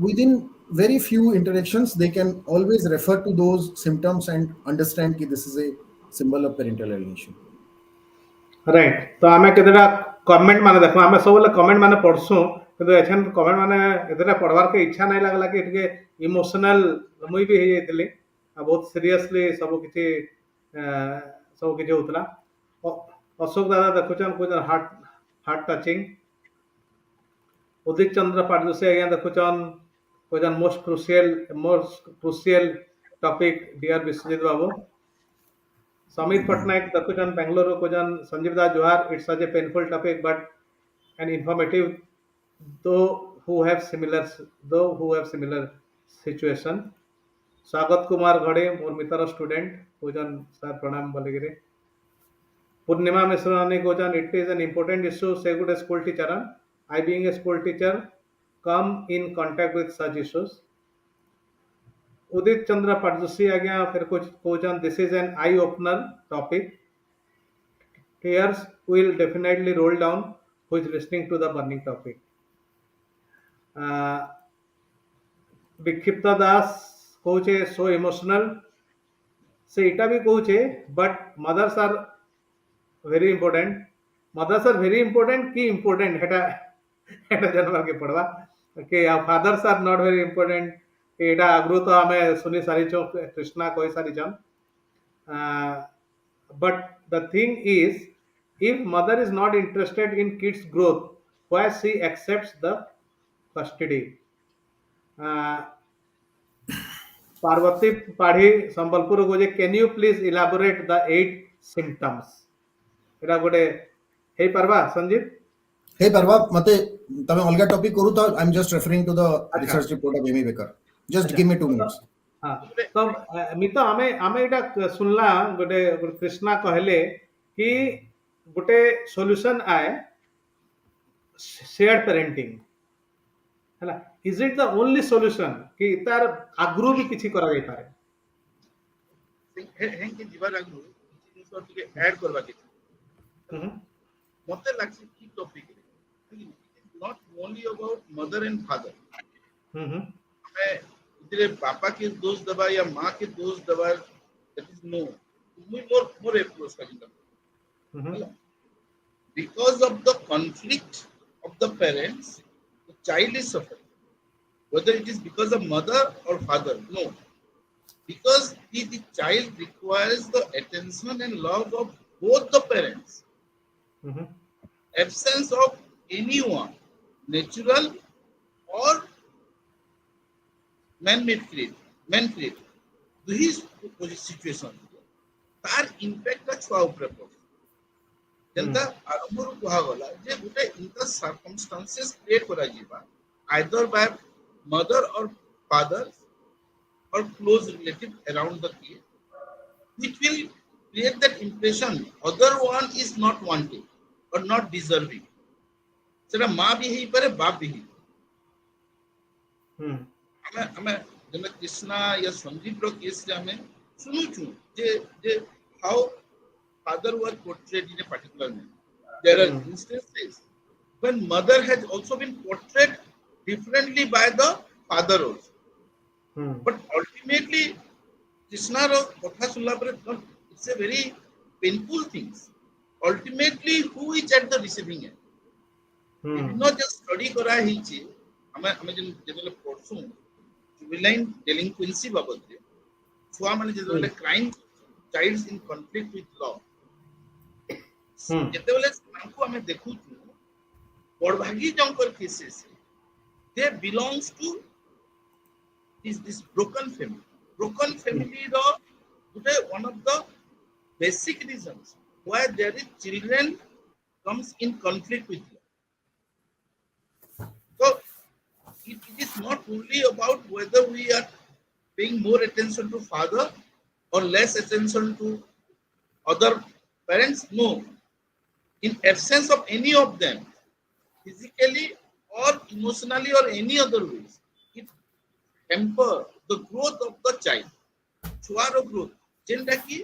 within very few interactions they can always refer to those symptoms and understand कि this is a symbol of parental alienation. Right तो आमे केतेटा comment माने देखो आमे सब ले कमेंट माने पढसु किंतु एछन कमेंट माने एतेटा पढवार के इच्छा नै लागला कि एटके इमोशनल मुई भी हे जेतली बहुत सीरियसली सब किछि होतला अशोक दादा देखुछन कोजन हार्ट टचिंग उदित चंद्र पाटदुसे अगेन देखुछन कोजन most crucial topic dear Biswajit बाबू Samir Patnaik, Dakujan, Bangalore, Kojan, Sanjeev Da Johar, it's such a painful topic, but and informative, though who have similar situation. Swagat Kumar Ghade, more Mitara student, Kojan, Sir Pranam Baligiri. Purnima Misrani Kojan, it is an important issue, say good as school teacher. I being a school teacher, come in contact with such issues. Udit Chandra पाटजुसी आज्ञा फिर कुछ कोचन this is an eye opener topic tears will definitely roll down who is listening to the burning topic विक्षिप्त दास कोचे so emotional से इटा भी कोचे but mothers are very important की इंपोर्टेंट हेटा हेटा जनवा के पड़वा के fathers are not very important एटा आगु तो आमे सुनी सारी छो कृष्णा कोई सारी जन but the thing is if mother is not interested in kids growth why she accepts the custody Parvati Padhi Sambalpur को जे can you please elaborate the 8 symptoms एटा गोटे हे परवा संजीत हे परवा मते तमे अलगा टॉपिक करू तो I am just referring to the research report of Amy Baker just give me 2 minutes हां तो मितो आमे एटा सुनला गोटे कृष्णा कहले कि गोटे सॉल्यूशन आए शेयर्ड पेरेंटिंग हला is it the only solution कि तार आग्रो भी किछि करा जाय पारे हें के जीवन आग्रो किछि सो टिके ऐड करबा के मते लागछि की topic not only about mother and father मैं इतरे पापा के दोष दबा या माँ के दोष दबा that is no more approach का because of the conflict of the parents the child is suffering whether it is because of mother or father no because the child requires the attention and love of both the parents absence of anyone natural or man create this situation तार impact का छुआ ऊपर पड़े जनता आरंभ रू कहा गला जे गुटे inter circumstances create करा जीवा आइदर बाय मदर और father or close relative around the kid which will create that impression other one is not wanted or not deserving सेटा मां भी ही पारे बाप भी ही हमें जब कृष्णा या संजीव रो केस रे हमें सुनु छु जे how father was portrayed in a particular manner there are instances when mother has also been portrayed differently by the father also but ultimately krishna ro kotha sunla pare it's a very painful things ultimately who is at the receiving end it is not just study kara hichi hame जेतले पढसु juvenile delinquency बाबत रे छुआ माने जेतले crime childs in conflict with law जेतेबेले मानकु हमें देखु बड़भागी जंकर cases they belongs to this broken family ro today one of the basic reasons where there is children comes in conflict with you. So it is not only about whether we are paying more attention to father or less attention to other parents. No, in absence of any of them, physically or emotionally or any other ways, it hamper the growth of the child. ଛୁଆର growth ଯେନ୍ଟା କି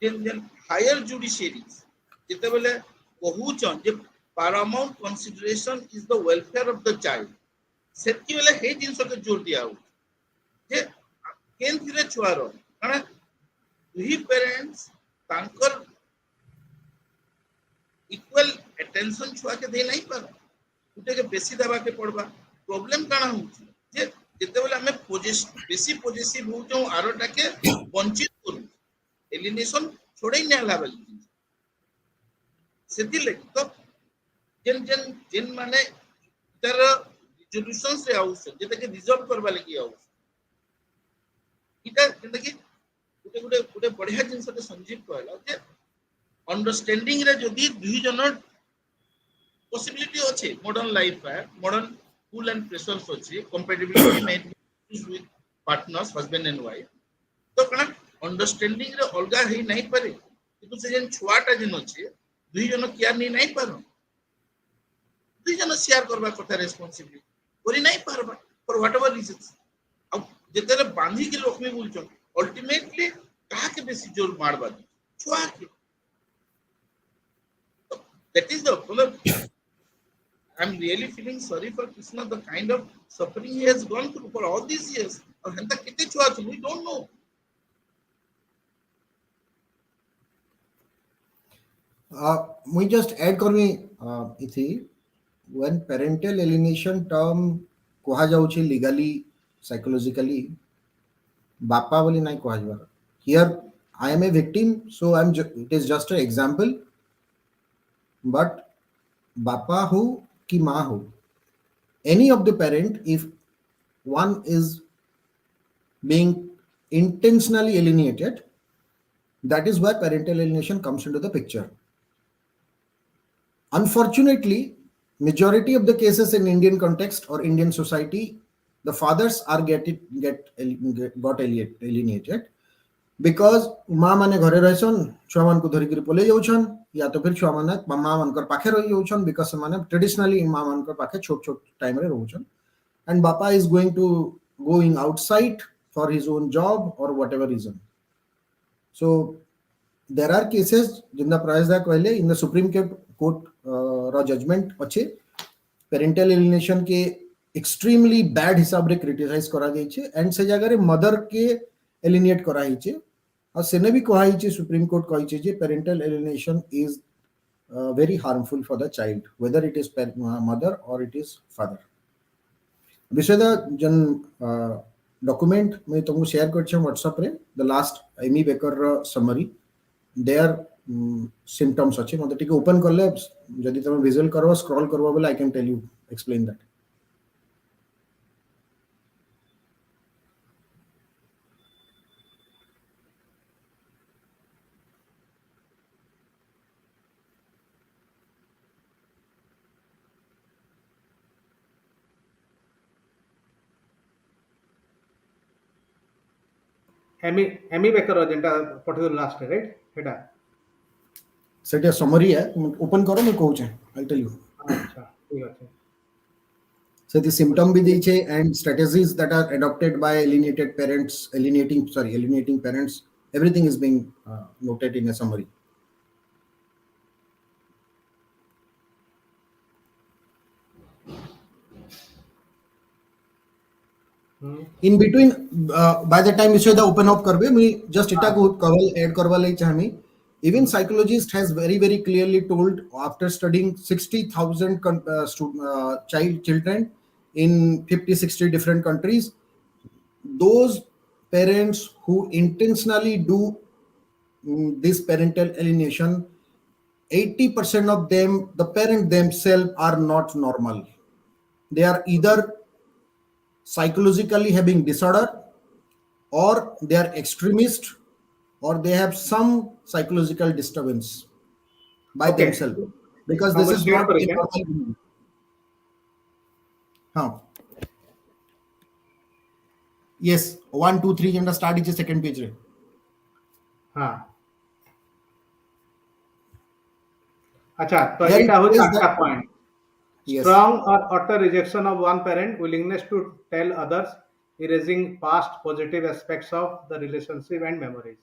ଯେନ୍ higher judiciaries ଯେତେବେଳେ କହୁଛନ୍ ଯେ paramount consideration is the welfare of the child, ସେତିକି ବେଲେ ହେଇ ଜିନିଷକେ ଜୋର ଦିଆ ହଉଛି ଯେ କେନ୍ଥିରେ ଛୁଆର କାରଣ ଦୁହି parents ତାଙ୍କର equal attention ଛୁଆକେ ଦେଇ ନାହିଁ ପାର, ଗୁଟେକେ ବେଶୀ ଦେବାକେ ପଡବା। ପ୍ରୋବ୍ଲେମ କାଣା ହଉଛି ଯେ ଯେତେବେଳେ ଆମେ ବେଶୀ ପୋଜେସିଭ ହଉଛୁଁ ଆରଟାକେ ବଞ୍ଚିତ କରୁ, ଏଲିନେସନ ଛୋଡେଇ ନେଲା ବେଲେ ସେଥିଲାଗି ତ ଯେନ୍ ମାନେ ତାର ରିଜଲ୍ୟୁସନ୍ସ ରେ ଆଉଛନ୍ ଯେଟାକି ରିଜଲ୍ଭ କରବା ଲାଗି ଆଉଛନ୍, ଇଟା ଯେନ୍ଟାକି ଗୋଟେ ବଢିଆ ଜିନିଷଟେ ସଞ୍ଜୀବ କହିଲା ଯେ अंडरस्टैंडिंग रे जदि दुई जन पॉसिबिलिटी अच्छे मॉडर्न लाइफ है, मॉडर्न पुल एंड प्रेशर्स अच्छे, कंपैटिबिलिटी में with partners husband and wife, तो कना अंडरस्टैंडिंग रे अलगा हे नहीं पारे किंतु से जन छुआटा जन अच्छे दुई जन केयर नहीं पारो, दुई जन शेयर करबा कथा रेस्पोंसिबिलिटी करि नहीं पारबा फॉर व्हाटएवर रीजंस। अब जेतेरे बांधी के लक्ष्मी बोलछन अल्टीमेटली कहा के बेसी जोर मारबा छुआ के। That is the problem. I'm really feeling sorry for Krishna, the kind of suffering he has gone through for all these years. And we don't know. We just add Karmi इथि when parental alienation term कहा जाउछि legally psychologically बापा बोली नहीं कहा जावा। Here I am a victim, so it is just an example. But बापा हो कि माँ हो, any of the parent, if one is being intentionally alienated, that is why parental alienation comes into the picture. Unfortunately, majority of the cases in Indian context or Indian society, the fathers are got alienated because माँ माने घरे रहसन, छुआ मान को धरिक पले जाउछन, या तो फिर छुआ माने माँ मानकर पाखे रही जाउछन बिकॉज माने ट्रेडिशनली माँ मानकर पाखे छोट छोट टाइम रे रहउछन, and Bapa is going outside for his own job or whatever reason. So there are cases जिंदा प्राइस दा कहले in the Supreme Court रा जजमेंट अच्छे parental alienation के extremely bad हिसाब रे क्रिटिसाइज करा गई छे एंड से जगह रे मदर के एलिनेट करा ही छे और सेने भी कहा ही छे, सुप्रीम कोर्ट कही छे जे parental alienation is very harmful for the child, whether it is mother or it is father. विषय दा जन डॉक्यूमेंट मैं तुमको शेयर कर छे व्हाट्सएप रे, the last Amy Baker summary there symptoms अच्छे मते टिके ओपन करले जदि तुम विजुअल करबो स्क्रॉल करबो बोले I can tell you explain that. Amy Baker जेंटा पठे लास्ट राइट हेटा सेटा समरी है, ओपन करो मैं कहू छे आई टेल यू। अच्छा ठीक है, so the symptom भी दी छे and strategies that are adopted by alienating parents, everything is being noted in a summary. In between by the time you open up करबे मैं just इटा को कवर ऐड करवा ले चाहमी। Even psychologist has very very clearly told after studying 60,000 children in 50-60 different countries, those parents who intentionally do this parental alienation, 80% of them, the parent themselves, are not normal. They are either psychologically having disorder or they are extremist or they have some psychological disturbance by Okay. themselves, because Now this we is share not a again. normal. Huh. Yes, 1 2 3 જેમના start is second page रे. हाँ अच्छा तो There it एटा होता says आठटा that point yes, strong or utter rejection of one parent, willingness to tell others, erasing past positive aspects of the relationship and memories.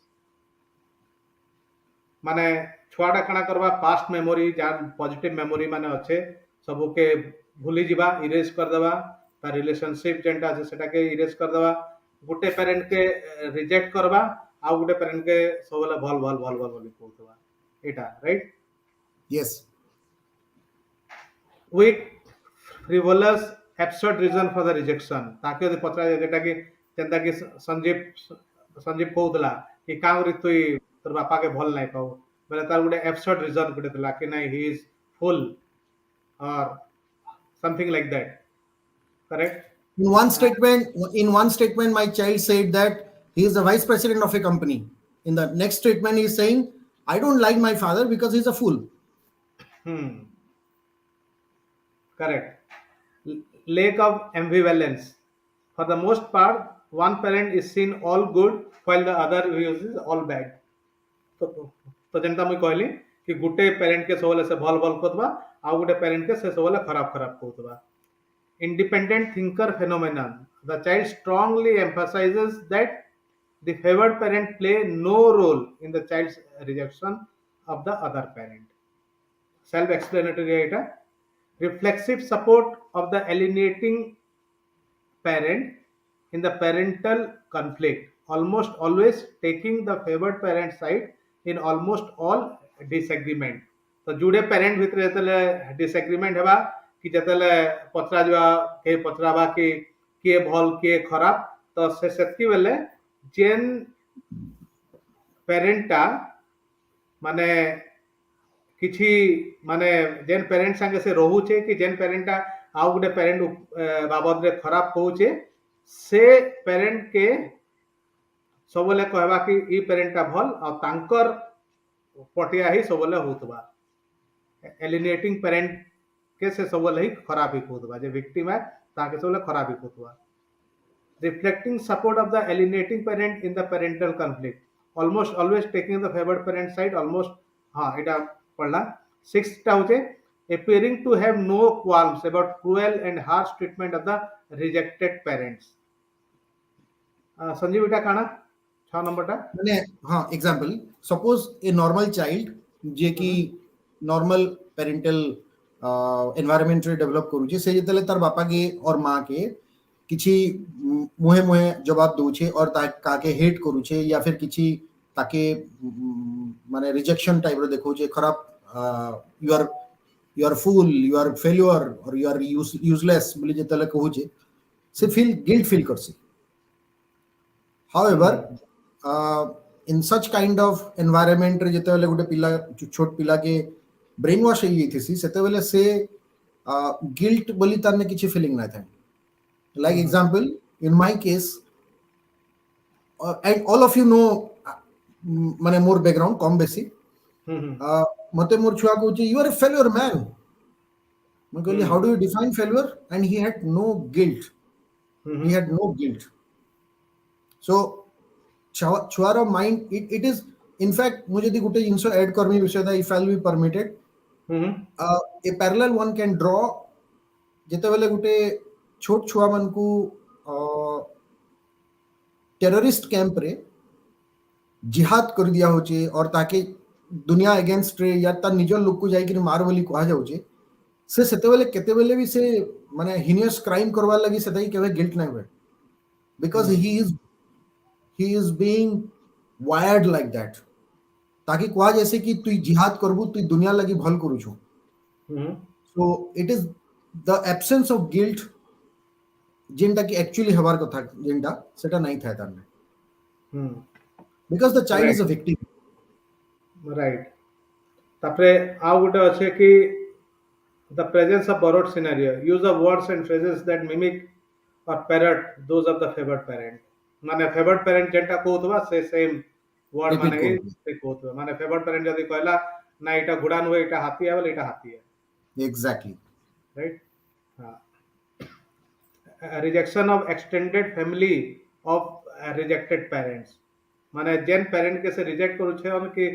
माने छुआटा काना करबा पास्ट मेमोरी जान पॉजिटिव मेमोरी माने अच्छे सबू के भूली जीवा इरेज कर देबा ता रिलेशनशिप जेंटा আছে সেটাকে इरेज कर देबा गुटे पेरेंट के रिजेक्ट करबा आ गुटे पेरेंट के सबले भल भल भल भल बोली कहतबा एटा right yes, weak frivolous absurd reason for the rejection ताके यदि पत्रा जेटा कि जेंता कि संजीव कहउतला कि कांगरी तुई तोर बापा के भल नाही पाऊ बेले तार गुटे absurd reason गुटे तला कि नाही he is full or something like that correct in one statement my child said that he is the vice president of a company. In the next statement he is saying, I don't like my father because he's a fool. correct lack of ambivalence for the most part one parent is seen all good while the other uses all bad तो जेनता मुई कहली कि गुटे parent के सबले से भल भल कहतबा आ गुटे parent के से सबले खराब खराब कहतबा independent thinker phenomenon the child strongly emphasizes that the favored parent play no role in the child's rejection of the other parent self explanatory eta reflexive support of the alienating parent in the parental conflict, almost always taking the favored parent side in almost all disagreement. तो जुड़े parent भितर जेतले disagreement हेबा कि जेतले पचरा जवा के पचराबा कि के भल के खराब तो से सेतकी बेले जेन पेरेंटा माने किछि माने जेन पेरेंट संगे से रहुचे कि जेन पेरेंटा आउ गुटे पेरेंट बाबद रे खराब कहूचे से पेरेंट के सबले कहबा कि ई पेरेंटा भल आ तांकर पटिया ही सबले होतबा एलिनेटिंग पेरेंट के से सबले ही खराब ही होतबा जे विक्टिम है ताके सबले खराब ही होतबा reflecting support of the alienating parent in the parental conflict almost always taking the favored parent side almost हाँ इटा पढ़ला sixth टा होचे appearing to have no qualms about cruel and harsh treatment of the rejected parents Sanjeev इटा काना 6 number टा माने हाँ example suppose a normal child जे कि नॉर्मल पेरेंटल एनवायरनमेंट रे डेवलप करूचे से जेतले तार बापा के और मां के किछि मुहे मुहे जवाब दोचे और काके हेट करूचे या फिर किछि ताके माने रिजेक्शन टाइप रो देखोचे खराब you are fool you are failure और यू आर यूजलेस बोली जेतले कहूचे से फील गिल्ट फील करसे however in such kind of environment रे जेतले गुटे पिला छोट पिला के ब्रेन वॉश होई थी सेतेबेले से गिल्ट बोली तारने किछि फीलिंग ना था like example in my case and all of you know माने मोर बैकग्राउंड कम बेसी मते मोर छुआ कहूची you are a failure man मैं कहली how do you define failure and he had no guilt he had no guilt so छुआर mind it is in fact मुझे दी गुटे जिंसो add करमी विषय था if I'll be permitted a parallel one can draw जेतेबेले गुटे छोट छुआ मन को टेररिस्ट कैंप रे जिहाद कर दिया होचे और ताके दुनिया अगेंस्ट रे या ता निजर लोग को जाई कि मार बोली कहा जाउचे से सेतेबेले केतेबेले भी से माने हिनियस क्राइम करवा लगी सेताई केवे गिल्ट नै होय because he is being wired like that ताकि कहा जैसे कि तू जिहाद करबू तू दुनिया लगी भल करू छु so it is the absence of guilt जेंटा कि एक्चुअली हवार कथा जेंटा सेटा नहीं था तारने because the child is a victim right तापरे आ गुटे अछि कि the presence of borrowed scenario use of words and phrases that mimic or parrot those of the favored parent माने फेवर्ड पेरेंट जेंटा कहतबा से सेम वर्ड Repeat माने করবে। कहते माने favoured parent जदी कहला ना एटा घोड़ा नुहे एटा हाथी है बोले एटा हाथी है Exactly. Right rejection of extended family of rejected parents माने जेन पेरेंट के से रिजेक्ट करू छे उनके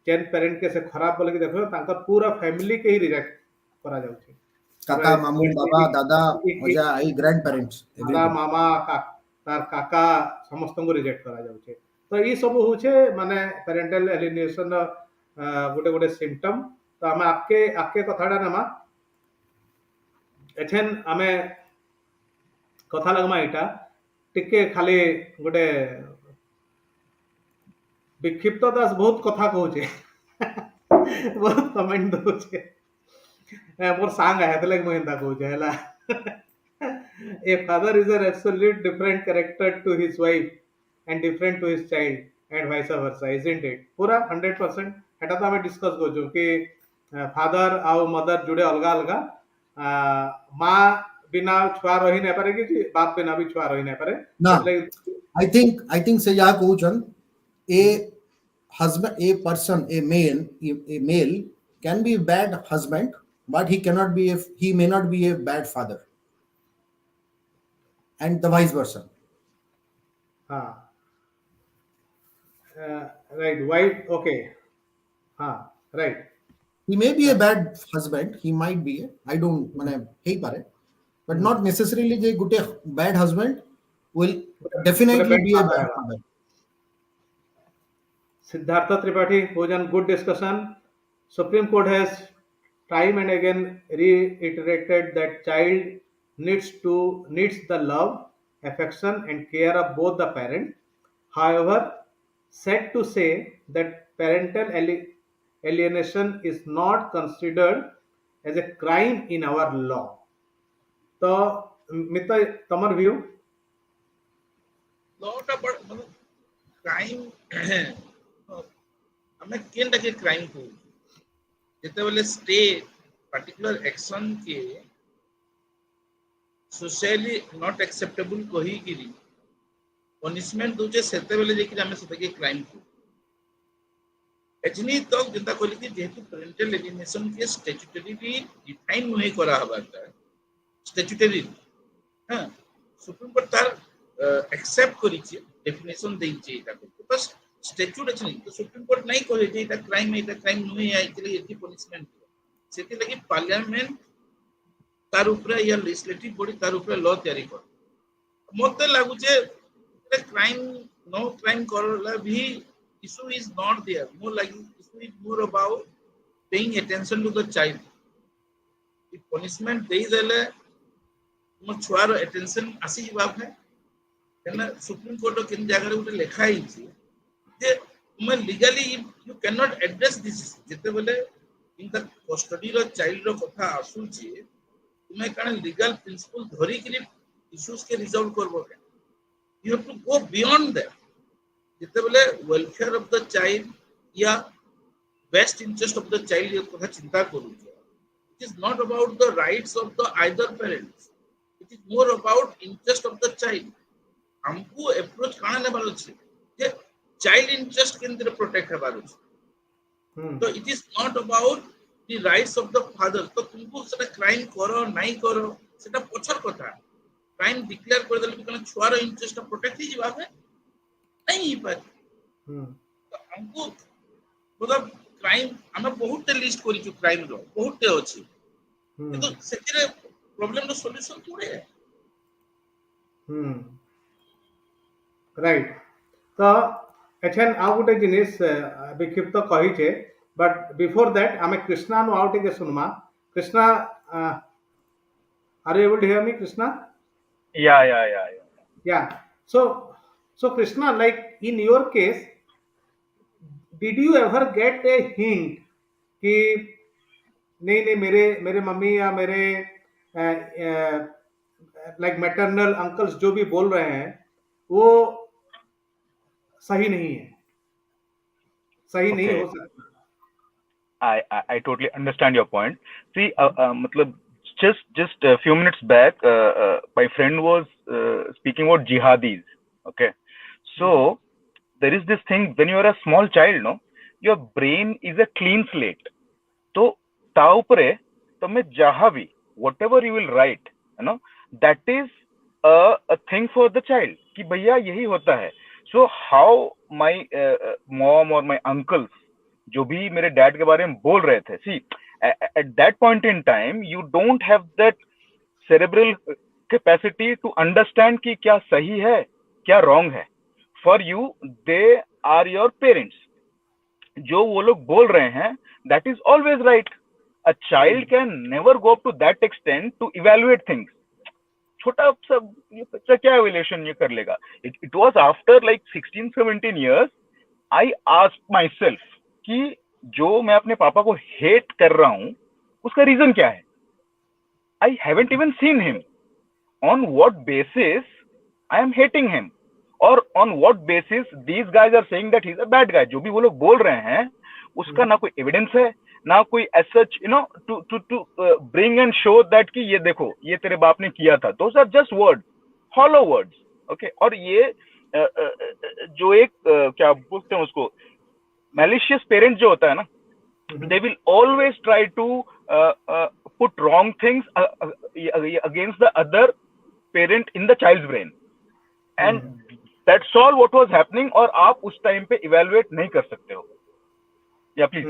जेन पेरेंट के से खराब बोले कि देखो तांका पूरा फैमिली के ही रिजेक्ट करा जाउ छे কাকা, মামু, বাবা, দাদা, অজা, আই, গ্র্যান্ড প্যারেন্টস, दादा এভরিথিং। मामा तार काका समस्त को रिजेक्ट करा जाउ छे तो ये सब होछे माने पेरेंटल एलिनेशन गोटे गोटे सिम्पटम तो हम आपके आपके कथाडा नामा एछन आमे कथा लगमा एटा टिके खाली गोटे विक्षिप्त दास बहुत कथा कहूचे बहुत कमेंट दउचे मोर सांग है तले मैं एंता कहूचे हला a father is an absolute different character to his wife and different to his child and vice versa isn't it पूरा 100% एटा तो हमें डिस्कस करजो कि फादर आउ मदर जुड़े अलगा अलगा माँ बिना छुआ रही नहीं पारे कि बाप बिना भी छुआ रही नहीं पारे না, मतलब I think se ya কହୁছন a husband, a person, a male can be a bad husband, but he may not be a bad father, and the vice versa. हाँ राइट वाइफ ओके हाँ right He may be a bad husband, he might be, I don't, মানে হেই পারে, but not necessarily যে গুটে bad husband will definitely be a bad father. Siddhartha Tripathi was on good discussion. Supreme Court has time and again reiterated that child needs the love, affection, and care of both the parent. However, said to say that parental alienation is not considered as a crime in our law. So, Mita, Tamar view? लॉटा मतलब crime हमें केनटा के crime को जेते बेले state particular action के socially not acceptable कही गिरी punishment दोजे सेते बेले जे कि हमें सेते के क्राइम को एजनी तो जिंदा कहली कि जेहेतु पेरेंटल एलिनेशन के स्टैट्यूटरी डिफाइन नहीं करा हबाता स्टैट्यूटरी हां सुप्रीम कोर्ट तार एक्सेप्ट करी छे डेफिनेशन देई छे एटा को बस स्टैट्यूट अछि नहीं तो सुप्रीम कोर्ट नहीं कहे जे एटा क्राइम नहीं है इसलिए एटी पनिशमेंट सेति लगी पार्लियामेंट तार ऊपर या लेजिस्लेटिव बॉडी तार ऊपर लॉ तैयारी कर मते लागु छे क्राइम नो क्राइम करला भी issue is not there more like issue is more about paying attention to the child if punishment dei dele mo chuar attention asi jibab hai then supreme court kin jaga re ute lekha hi chi je तुम legally you cannot address this jete bele in the custody ro child ro kotha asu chi तुम कान legal principle धरी कि issues के resolve करबो you have to go beyond that जितेबले welfare of the child या best interest of the child ये कथा चिंता करू it is not about the rights of the either parents it is more about interest of the child हमको approach काना लेबार अछि जे चाइल्ड इंटरेस्ट केंद्र प्रोटेक्ट हेबार अछि तो it is not about the rights of the father तो तुमको सेटा क्राइम करो नहीं करो सेटा पछर कथा क्राइम डिक्लेयर कर देले कि छुआर इंटरेस्ट प्रोटेक्ट ही जवाब है नहीं पर तो हमको मतलब क्राइम हम बहुत लिस्ट करी छु क्राइम रो बहुत अछि तो सेतिरे प्रॉब्लम रो सॉल्यूशन थोड़े है राइट तो एछन आ गुटे जिनिस विक्षिप्त कहि छे बट बिफोर दैट हमें कृष्णा नो आउट के सुनमा Krishna are you able to hear me Krishna या So Krishna, like in your case, did you ever get a hint कि नहीं मेरे मम्मी या मेरे like maternal uncles जो भी बोल रहे हैं वो सही नहीं है सही नहीं हो सकता I totally understand your point. See, matlab, just a few minutes back, my friend was speaking about jihadis. Okay, so there is this thing when you are a small child, no, your brain is a clean slate. तो ता उपरे तमे जहाँ भी whatever you will write, you know, that is a thing for the child कि भैया यही होता है. So how my mom or my uncles जो भी मेरे डैड के बारे में बोल रहे थे, see at that point in time you don't have that cerebral capacity to understand कि क्या सही है क्या wrong है. For you they are your parents. जो वो लोग बोल रहे हैं that is always right. A child can never go up to that extent to evaluate things. छोटा सा ये बच्चा क्या evaluation ये कर लेगा. It was after like 16-17 years I asked myself कि जो मैं अपने पापा को hate कर रहा हूँ उसका reason क्या है. I haven't even seen him. On what basis I am hating him? Or on what basis these guys are saying that he's a bad guy. जो भी वो लोग बोल रहे हैं उसका ना कोई एविडेंस है ना कोई as such, you know, to bring and show that कि ये देखो ये तेरे बाप ने किया था. Those are just words, hollow words. Okay. और ये जो एक क्या बोलते हैं उसको malicious parent जो होता है ना, they will always try to put wrong things against the other parent in the child's brain. And that's all what was happening. और आप उस टाइम पे evaluate नहीं कर सकते हो. या प्लीज.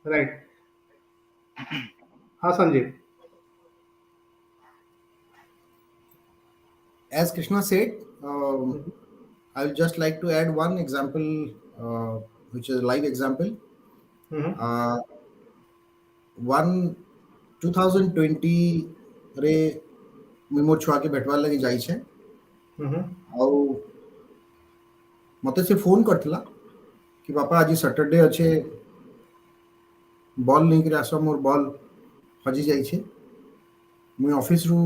राइट. हाँ Sanjeev. As Krishna said, I would just like to add one example, which is a live example. One 2020 रे मुई मोर छुआ के भेटवार लगी जाई छे. ଆଉ ମତେ ସେ ଫୋନ୍ କରିଥିଲା कि बापा आज सैटरडे अच्छे बॉल नहीं आस मोर बॉल हजि जाइए. मुई ऑफिस रु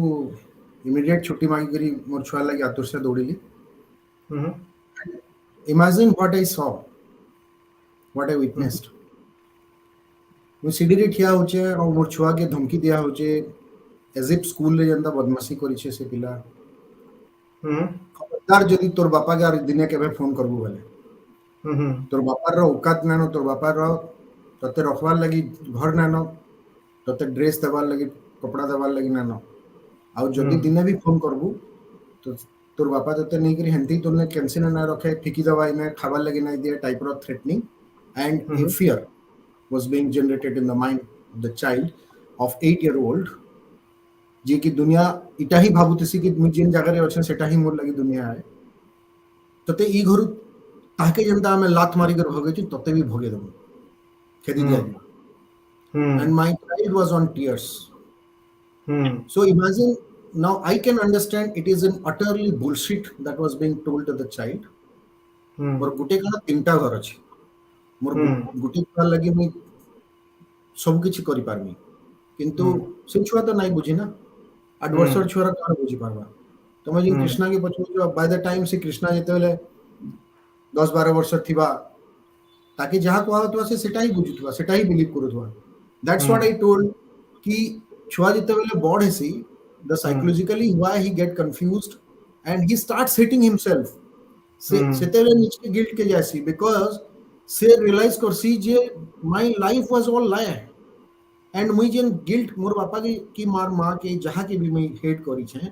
इमीडिएट छुट्टी मांगी करी मोर छुआ लगे आतुर से दौड़िली. Imagine what I saw, what I witnessed. मुई सीढ़ी रे ठिया होचे और मोर छुआ के धमकी दिया होचे एज इफ स्कूल रे जंदा बदमाशी करिछे से पिला. खबरदार जदि तोर बापा के दिने केबे फोन करबू बोले तोर बापार औकात नानो, तोर बापार तते रखवार लगी घर नानो, तते ड्रेस देवार लगी कपड़ा देवार लगी नानो. आ जदि दिने भी फोन करबू तो तोर बापा तते नहीं करी हेंती तोने कैंसिल ना रखे फिकी दवाई ने खावार लगी नहीं दिए type of threatening. And A fear was being generated in the mind of the child of 8-year-old जे की दुनिया इटा ही भाबुतेसी कि मुझ जेन जगह रे अछि सेटा ही मोर लगी दुनिया है. तते ई घर ताके जनता हमें लात मारी कर भगे छी तते भी भगे दम खेदी दिया. And my child was on tears. So imagine now I can understand it is an utterly bullshit that was being told to the child. मोर गुटे का तीनटा घर अछि. मोर गुटे का लगी मुई सब किछि करि पारमी किंतु से छुआ तो नहीं बुझी ना. 8 वर्षर छुआ का बुझी पारबा. तमे जे कृष्णा के पछो बाय द टाइम से कृष्णा जेते बेले 10-12 वर्ष थिबा ताकि जहाँ कहवा तो से सेटा ही बुझुथवा सेटा ही बिलीव करूथवा. दैट्स व्हाट आई टोल्ड कि छुआ जेते बेले बॉड हेसी the psychologically why he get confused and he starts hitting himself. सेते बेले नीचे गिल्ट के जैसी बिकॉज़ से रियलाइज करसी जे my life was all lie. And मुई जेन गिल्ट मोर बापा की मार माँ के जहाँ के भी मुई हेट करी छे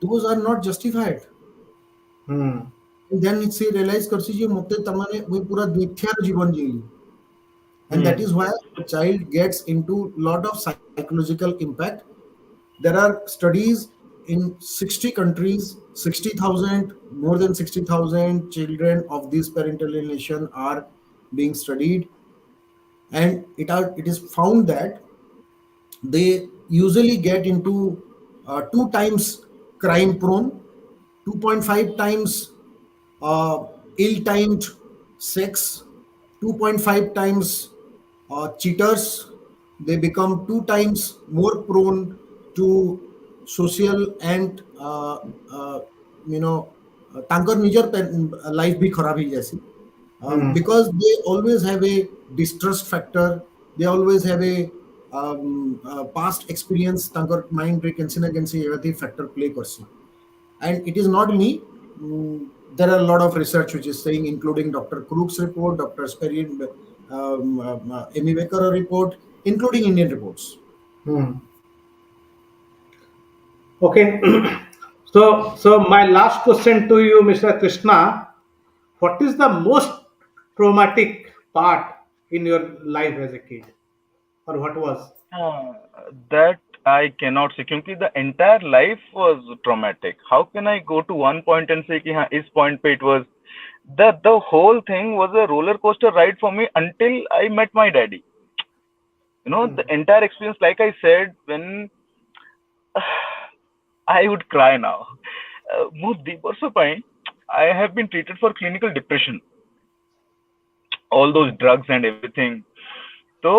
those are not justified. And then it say realize करसी जे मते तमाने मुई पूरा मिथ्या जीवन जीली. And that is why the child gets into lot of psychological impact. There are studies in 60 countries, 60,000, more than 60,000 children of this parental alienation are being studied. And it is found that they usually get into 2 times crime prone, 2.5 times ill-timed sex, 2.5 times cheaters. They become 2 times more prone to social and तांकर निजर life भी खराब ही जैसी. Because they always have a distrust factor, they always have a past experience तांकर mind रे कैंसी ना कैंसी एवती factor play करसी. And it is not me, there are a lot of research which is saying, including Dr. Crook's report, Dr. Sperry, Amy Baker report, including Indian reports. Okay. So my last question to you, Mr. Krishna, what is the most traumatic part in your life as a kid, or what was? That I cannot say, because the entire life was traumatic. How can I go to one point and say, "Ki, is point pe it was"? The whole thing was a roller coaster ride for me until I met my daddy. The entire experience, like I said, when I would cry now. I have been treated for clinical depression. All those drugs and everything. तो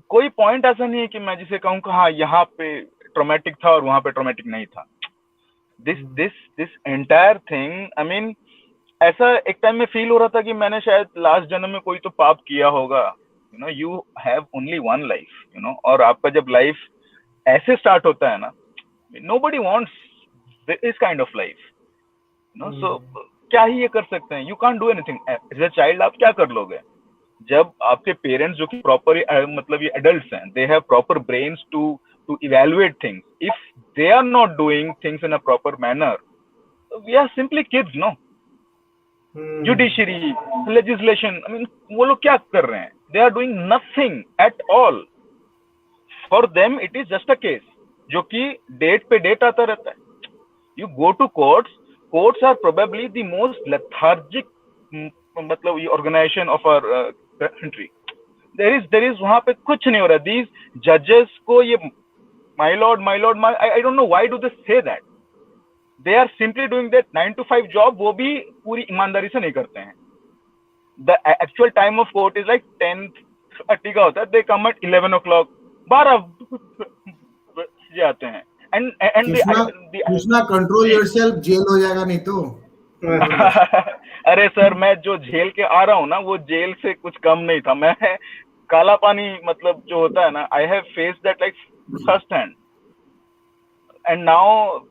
कोई point ऐसा नहीं है कि मैं जिसे कहूँ कि हाँ यहाँ पे ट्रॉमेटिक था और वहां पे ट्रॉमेटिक नहीं था. This entire thing, I mean, ऐसा एक टाइम में फील हो रहा था कि मैंने शायद लास्ट जन्म में कोई तो पाप किया होगा. You have only one life, और आपका जब लाइफ ऐसे स्टार्ट होता है ना, nobody wants this kind of life, so क्या ही ये कर सकते हैं? You can't do anything. As a child आप क्या कर लोगे? जब आपके पेरेंट्स जो कि प्रॉपर मतलब ये एडल्ट्स हैं, they have proper brains to evaluate things. If they are not doing things in a proper manner, we are simply kids, no? Judiciary, legislation, I mean, वो लोग क्या कर रहे हैं? They are doing nothing at all. For them it is just a case जो कि date पे date आता रहता है. You go to courts are probably the most lethargic मतलब ये organization of our country. There is वहाँ पे कुछ नहीं हो रहा. These judges को ये my lord, I don't know why do they say that. They are simply doing that 9 to 5 job, वो भी पूरी ईमानदारी से नहीं करते हैं. The actual time of court is like 10:30 का होता है. They come at 11 o'clock, 12 जाते हैं. And Krishna, control yourself, jail हो जाएगा नहीं तो. अरे सर, मैं जो झेल के आ रहा हूँ ना, वो जेल से कुछ कम नहीं था. मैं काला पानी मतलब जो होता है ना, I have faced that like first hand. And now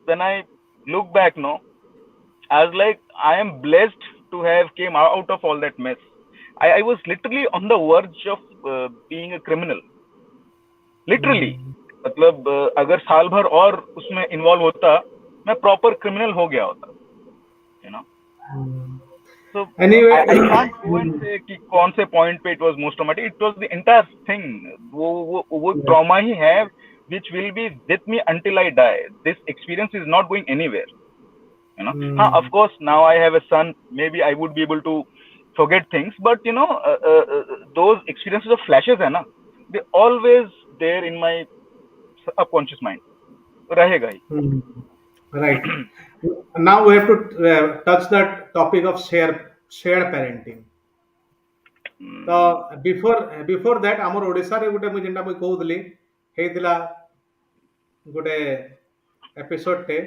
when I look back, no, I was like, I am blessed to have came out of all that mess. I was literally on the verge of being a criminal. Literally. मतलब अगर साल भर और उसमें involve होता, मैं proper criminal हो गया होता. So anyway, I can't go and say कि कौन से पॉइंट पे it was most traumatic. It was the entire thing. वो ट्रॉमा ही है which will be with me until I die. This experience is not going anywhere. Of course, now I have a son. Maybe I would be able to forget things, but those experiences of flashes है ना, they always there in my subconscious mind. रहेगा ही. Right. Now we have to touch that topic of shared parenting. So before that, आमर ओडिशा रे गुटे मुझे जेंटा मुझे कहूदली हेतिला गुटे episode टे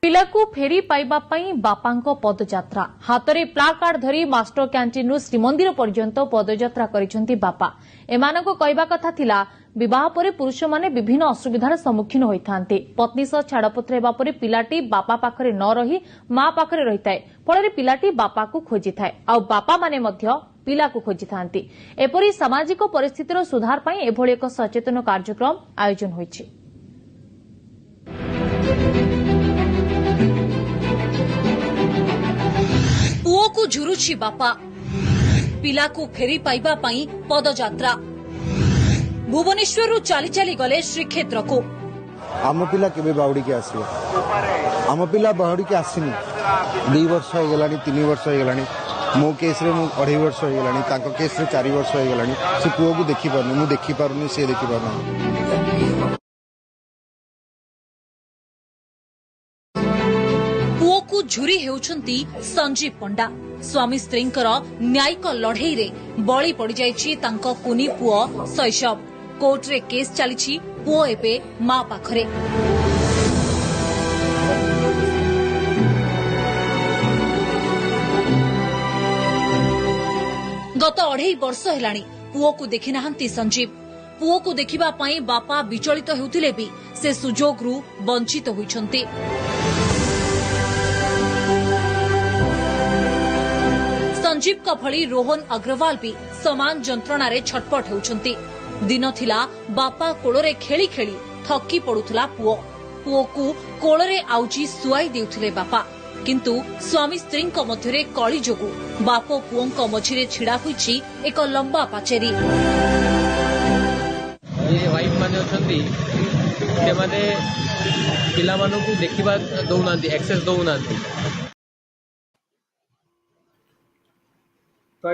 पिलाकू फेरी पाइबा पई बापांको पदयात्रा. हातरे प्लाकार्ड धरी मास्टर कैंटीन रु श्रीमंदिर पर्यंत पदयात्रा करिसंती बापा. एमानको कहबा कथा थिला विवाह परे पुरुष माने विभिन्न असुविधार सम्मुखीन होइथांते. पत्नी सह छाड़पत्र हेबा परे पिलाटी बापा पाखरे न रही मां पाखरे रहिताए. फଳରେ पिलाटी बापा को खोजिथाए आ बापा माने मध्य पिला को खोजिथांती. एपरि सामाजिक परिस्थितिर सुधार पई एभଳି एक सचेतन कार्यक्रम आयोजन होइछि. पुओ को झुरुछि बापा, पिला को फेरी पाइबा पई पदयात्रा. भुवनेश्वर चली चली गले श्रीक्षेत्र को. आम पिला केबे बाहुड़ी के आसीबो? आम पिला बाहुड़ी के आसीनी. 2 वर्ष हो गेलानी, 3 वर्ष हो गेलानी. मो केस रे 2.5 वर्ष हो गेलानी. ताको केस रे 4 वर्ष हो गेलानी. से पुओ को देखि पारनी, मु देखि पारुनी, से देखि पारुनी. पुओ को झुरी हेउछंती संजीव पंडा. स्वामी स्त्रींकर न्यायिक लड़ाई रे बळी पड़ी जाइछि तांको कुनी पुओ शैशव. कोर्ट रे केस चलीछि. पुओ एबे मां पाखरे. गत 2.5 वर्ष हेलाणी पुओ को देखि नाहंती संजीव. पुओ को देखिबा पई बापा विचलित हेउथिले भी से सुजोग रु वंचित होइछंती. संजीव का भली रोहन अग्रवाल भी समान जंत्रणा रे छटपट होउछंती। दिन थिला बापा कोळरे खेली खेली थकी पडुथला पुओ को कोळरे आउची सुआई देउथिले बापा, किंतु स्वामी स्त्री मध्य कली जोगु बाप पुओ मझिरे छिड़ा होईची एक लंबा पाचेरी। वाइफ माने अछंती से माने पिला मानु को देखिबा दउनांती, एक्सेस दउनांती। तो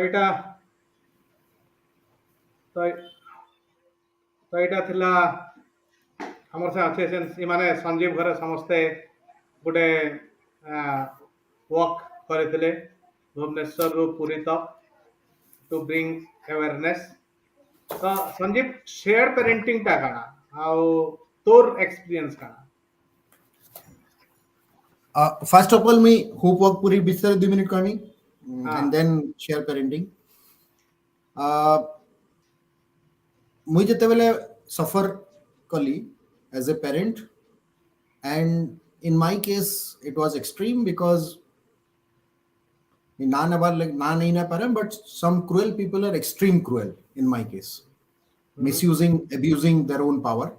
एटा थिला हमर से अच्छे से माने संजीव घरे समस्ते गोटे वर्क करथिले भुवनेश्वर रु पुरी तक टू ब्रिंग अवेयरनेस। तो संजीव शेयर पेरेंटिंग टा काना आउ तोर एक्सपीरियंस काना? First of all me hope work पूरी विषय 2 minute कहमी and then share parenting. मुझे जते बेले सफर कली as a parent, and in my case it was extreme because ना नहीं ना पारे, but some cruel people are extreme cruel in my case, misusing, abusing their own power.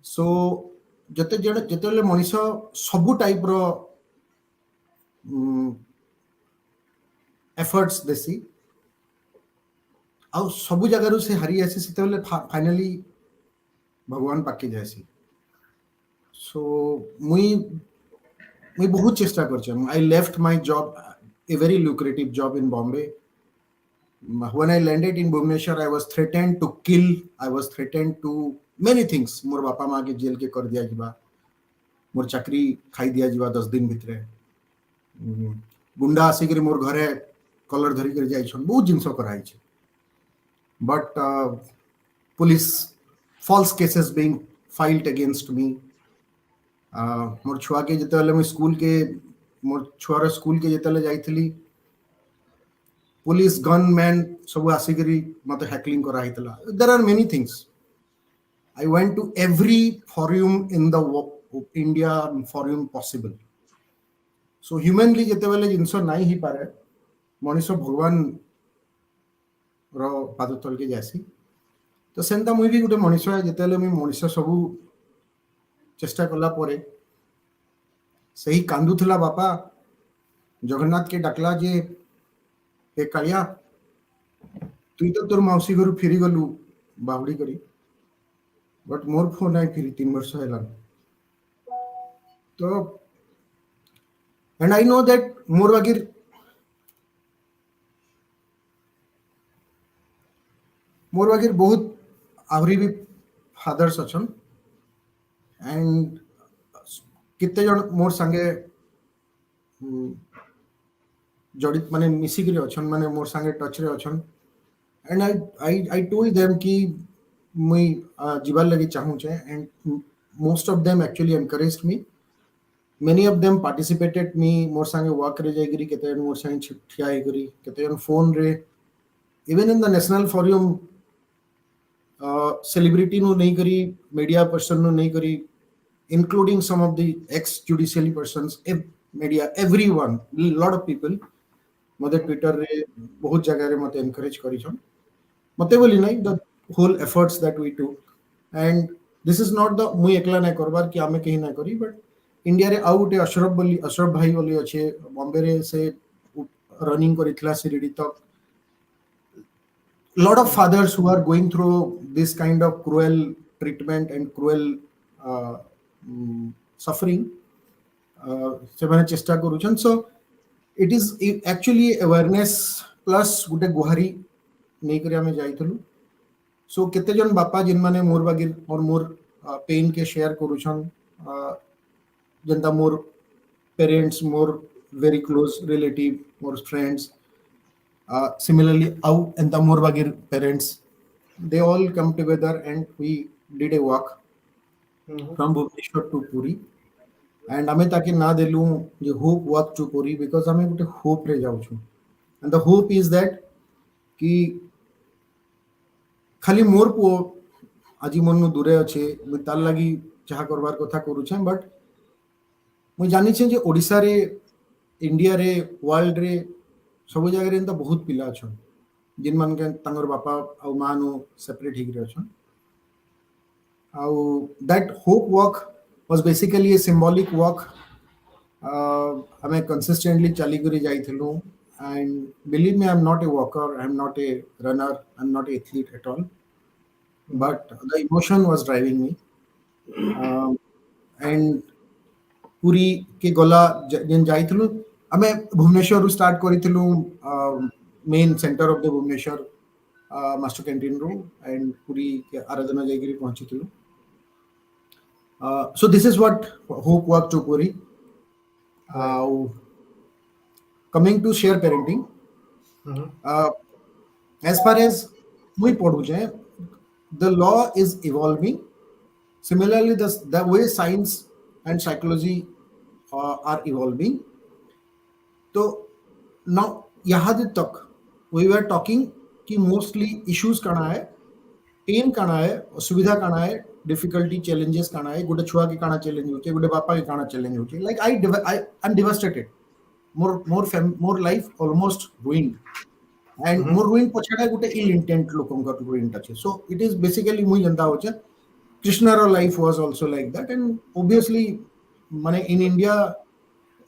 So जते बेले मनीष सबु टाइप रो एफर्ट्स देसी आउ सबु जगह से हारी आसी से फाइनली भगवान पाके जासी। सो मुई बहुत चेष्टा करछे। I left my job, a very lucrative job in Bombay. When I landed in Bhubaneswar, I was threatened to kill, I was threatened to many things। मोर बापा माँ के जेल के कर दिया जिबा, मोर चाकरी खाई दिया जिबा 10 दिन भितरे, गुंडा आसिक मोर घरे कलर धरी कर जाइछन, बहुत जिंस कराई छे। But police false cases being filed against me. मोर छुआ के जते मैं स्कूल के मोर छुआर स्कूल के जते जाइथली, पुलिस गनमैन सब आसिक मते हैकलिंग कराइतला। There are many things. I went to every forum in the India forum possible. So humanly जते बेले जिंस नाही ही पारे, मनीष भगवान रो पाद तल के जासी। तो सेंता मुई भी गोटे मनीष जिते मुझे मनीष सबू चेष्टा कला परे सही कांदुथला बापा जगन्नाथ के डाकला जे ए कालिया तुई तो तोर मौसी घर फिरी गलु बाहुड़ी करी, बट मोर फोन आई फिरी 3 वर्ष हैला। तो एंड आई नो दैट मोर बागिर बहुत आहरी भी फादर्स अच्छन, एंड कितने जन मोर संगे जड़ित माने मिसिक अच्छन, माने मोर संगे टच रे अच्छन। एंड आई टोल्ड देम कि मुई जीवार लगी चाहूँ छे, and most of them actually encouraged me. Many of them participated me मोर संगे वर्क रे जाइकरी, केते जन मोर संगे ठिया हे करी, केते जन फोन रे, even in the national forum celebrity नु नहीं करी, मीडिया पर्सन नु नहीं करी, including some of the ex-judicially persons, media, everyone, lot of people, मते ट्विटर रे बहुत जगह रे मते एनकरेज करी छन। मते बोली नहीं, the whole efforts that we took, and this is not the मुई एकला नहीं करबार कि आमे कहीं नहीं करी, but इंडिया रे आउ गोटे अशरफ भाई बोली अच्छे बॉम्बे रे से रनिंग करितला सिरिडी तक। lot of fathers who are going through this kind of cruel treatment and cruel suffering से मैंने चेष्टा करूछन। So it is actually awareness plus गोटे गुहारी नहीं करी हमें जाइथलु। सो केते जन बापा जिन माने मोर बागिर और मोर पेन के शेयर करूछन, जनता मोर पेरेंट्स, मोर वेरी क्लोज रिलेटिव, मोर friends, similarly out and the more bagir parents, they all come together and we did a walk from Bhubaneswar to Puri, and ame taki na delu je hope walk to Puri because ame gote hope re jau chu, and the hope is that ki खाली मोर पो आजी मन नु दूरे अच्छे, मु तार लगी चाह करबार कथा करू छे, बट मु जानि छे जे ओडिसा रे, इंडिया रे, वर्ल्ड रे सब जगह एंता बहुत पिला अछन जिन मान के तांगर बापा आ मां नो सेपरेट हिगरे अछन आउ that hope work was basically a symbolic work हमें कंसिस्टेंटली चली करी जाइथिलु and believe me I am not a walker I am not a runner I am not a athlete at all but the emotion was driving me and पूरी के गला जेन जाइथिलु हमें भुवनेश्वर स्टार्ट करिथिलु main centre of the Bhubaneswar master canteen रो and Puri के आराधना जाइगिरी पहुंचिथिलु so this is what hope work to puri coming to share parenting as far as we पढ़ु जे the law is evolving. Similarly, the way science and psychology are evolving. So now यहाँ तक we were talking कि mostly issues काना है, pain काना है, असुविधा काना है, difficulty challenges काना है, गुड़े छुआ के काना challenge होते, गुड़े बापा के काना challenge होते. Like I'm devastated. More life almost ruined. And more ruin पछाड़ा Gute ill intent लोगों का ruin touch. So it is basically मुझे जनता होचा Krishnara life was also like that, and obviously mane in India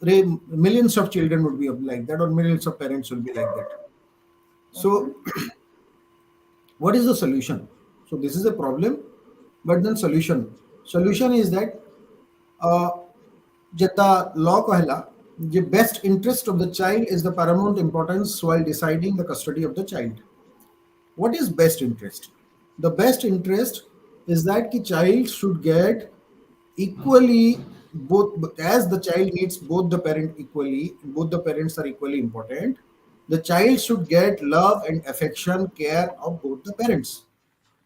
millions of children would be like that, or millions of parents will be like that. So what is the solution? So this is a problem, but then solution is that jeta law कहला the best interest of the child is the paramount importance while deciding the custody of the child. What is best interest? The best interest is that the child should get equally both, as the child needs both the parent equally, both the parents are equally important. The child should get love and affection, care of both the parents.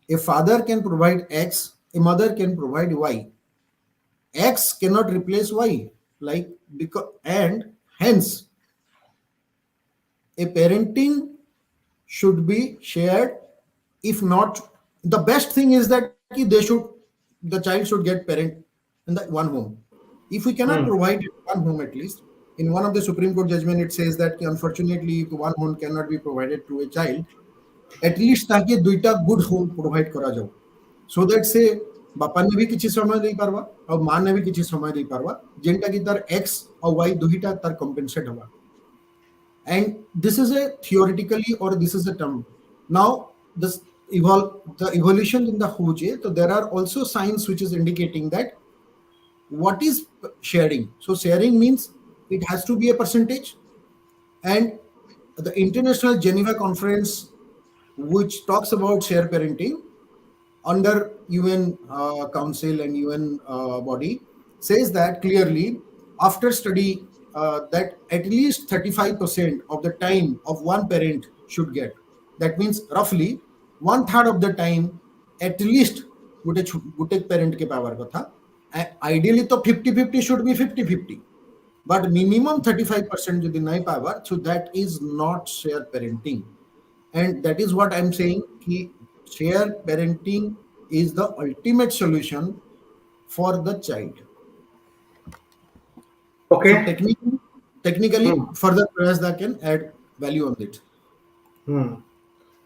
A father can provide X, a mother can provide Y. X cannot replace Y, and hence a parenting should be shared. If not, the best thing is that the child should get parent in the one home. If we cannot provide one home, at least in one of the Supreme Court judgment, it says that unfortunately one home cannot be provided to a child. At least ताकि दुईटा good home provide करा जाओ, so that say बापा ने भी किसी समय दे पारवा और मां ने भी किसी समय दे पारवा जेंटा की तार X और Y दुईटा तार compensate हवा. And this is a theoretically, or this is a term. Now the evolution in the Hoje, so there are also signs which is indicating that what is sharing. So sharing means it has to be a percentage, and the International Geneva Conference, which talks about share parenting under UN Council and UN body, says that clearly after study that at least 35% of the time of one parent should get. That means roughly 1/3 of the time at least Gute parent के power कथा. Ideally तो 50-50 should be 50-50, but minimum 35% यदि नहीं power, so that is not share parenting. And that is what I'm saying, कि share parenting is the ultimate solution for the child. Okay. So technically further Prayasda can add value on it.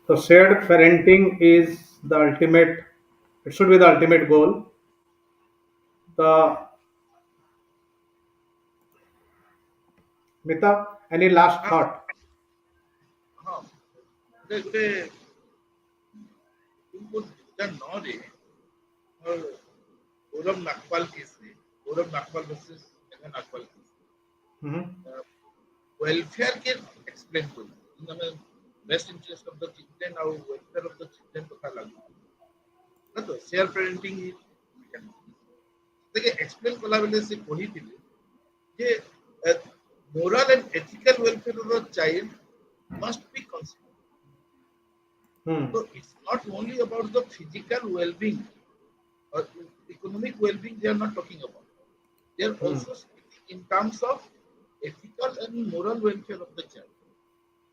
So shared parenting is the ultimate, it should be the ultimate goal. Mita, any last thought? Gauram Nagpal case, Gauram Nagpal versus Meghan Nagpal case. Welfare can explain to you. Best interest of the children or welfare of the children to lagu. Share parenting is explain kala bele se कहिथिले J moral and ethical welfare of the child must be considered. So it's not only about the physical well-being or economic well-being they are not talking about. They are also speaking in terms of ethical and moral welfare of the child.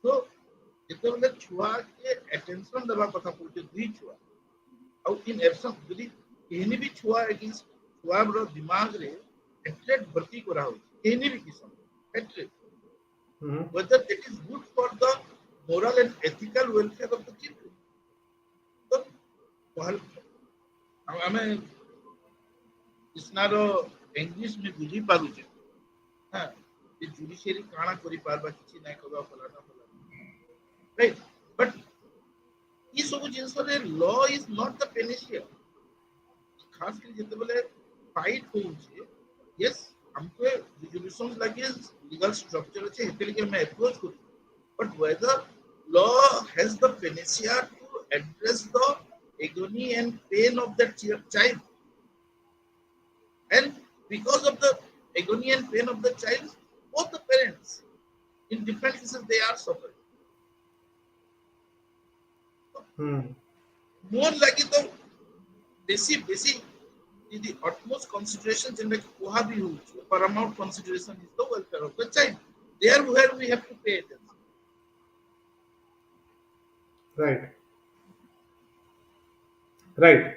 So जेतेबेले छुआ के attention देबा कथा पड़ते दुई छुआ और in absence यदि केनी भी छुआ अगेंस्ट छुआ रो दिमाग रे हेट्रेड भर्ती करा हो केनी भी किस्म hatred whether it is good for the moral and ethical welfare of the children. So, ଆମେ କୃଷ୍ଣାର ଇଂଲିଶ ମେ ବୁଝି ପାରୁଛେ ହଁ ଯେ ଜୁଡିସିଆରୀ କାଣା କରିପାରବା କିଛି ନାଇଁ କରିବା ଫଲାନା ରାଇଟ୍ ବଟ୍ ये सब जिनसरे law is not the panacea खास कर जेतेबेले फाइट होउछे यस हमके रिजोल्यूशंस लागे लीगल स्ट्रक्चर अछि हेतले के मैं अप्रोच करू but whether law has the panacea to address the agony and pain of that child and because of the agony and pain of the child both the parents in different cases they are suffering more like the basic the utmost consideration in the koha bhi ho paramount consideration is the welfare of the child there where we have to pay attention right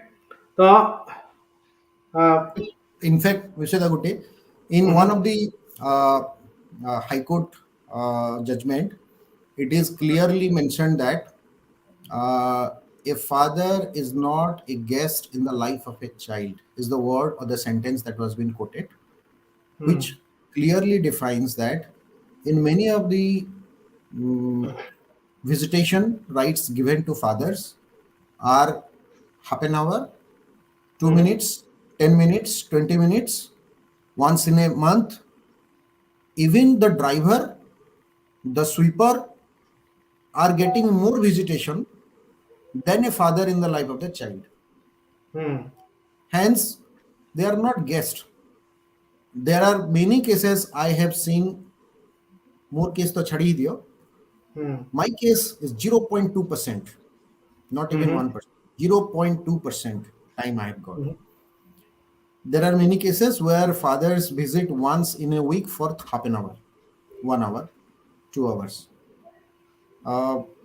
so in fact Mr. Dagute in one of the high court judgment it is clearly mentioned that a father is not a guest in the life of a child is the word or the sentence that was been quoted which clearly defines that in many of the visitation rights given to fathers are half an hour 2 minutes 10 minutes 20 minutes once in a month even the driver the sweeper are getting more visitation than a father in the life of the child. Hence, they are not guests. There are many cases I have seen, more case to chhadi diyo. My case is 0.2%, not even 1%. 0.2% time I have got. There are many cases where fathers visit once in a week for half an hour, 1 hour, 2 hours.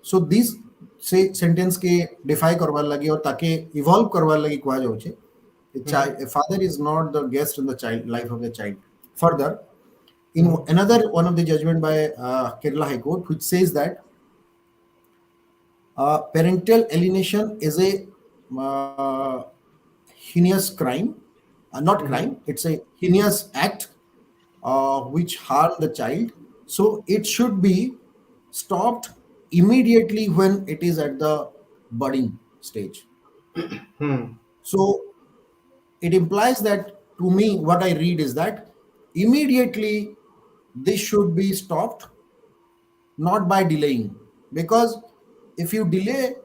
So these से sentence के DeFi करवा लगी और ताके evolve करवा लगी कहा जाऊ छे a father is not the guest in the child life of the child further in another one of the judgment by Kerala High Court which says that parental alienation is a heinous crime not crime it's a heinous act which harm the child so it should be stopped immediately when it is at the budding stage. So it implies that to me what I read is that immediately this should be stopped not by delaying because if you delay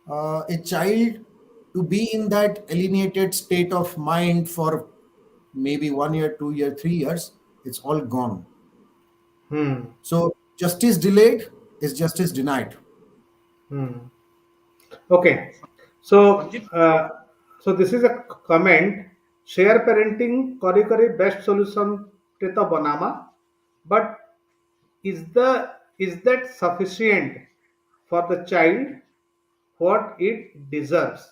a child to be in that alienated state of mind for maybe 1 year 2 year 3 years it's all gone. So justice delayed is justice denied. Okay, so this is a comment. Share parenting kari kari best solution te to banama, but is that sufficient for the child what it deserves?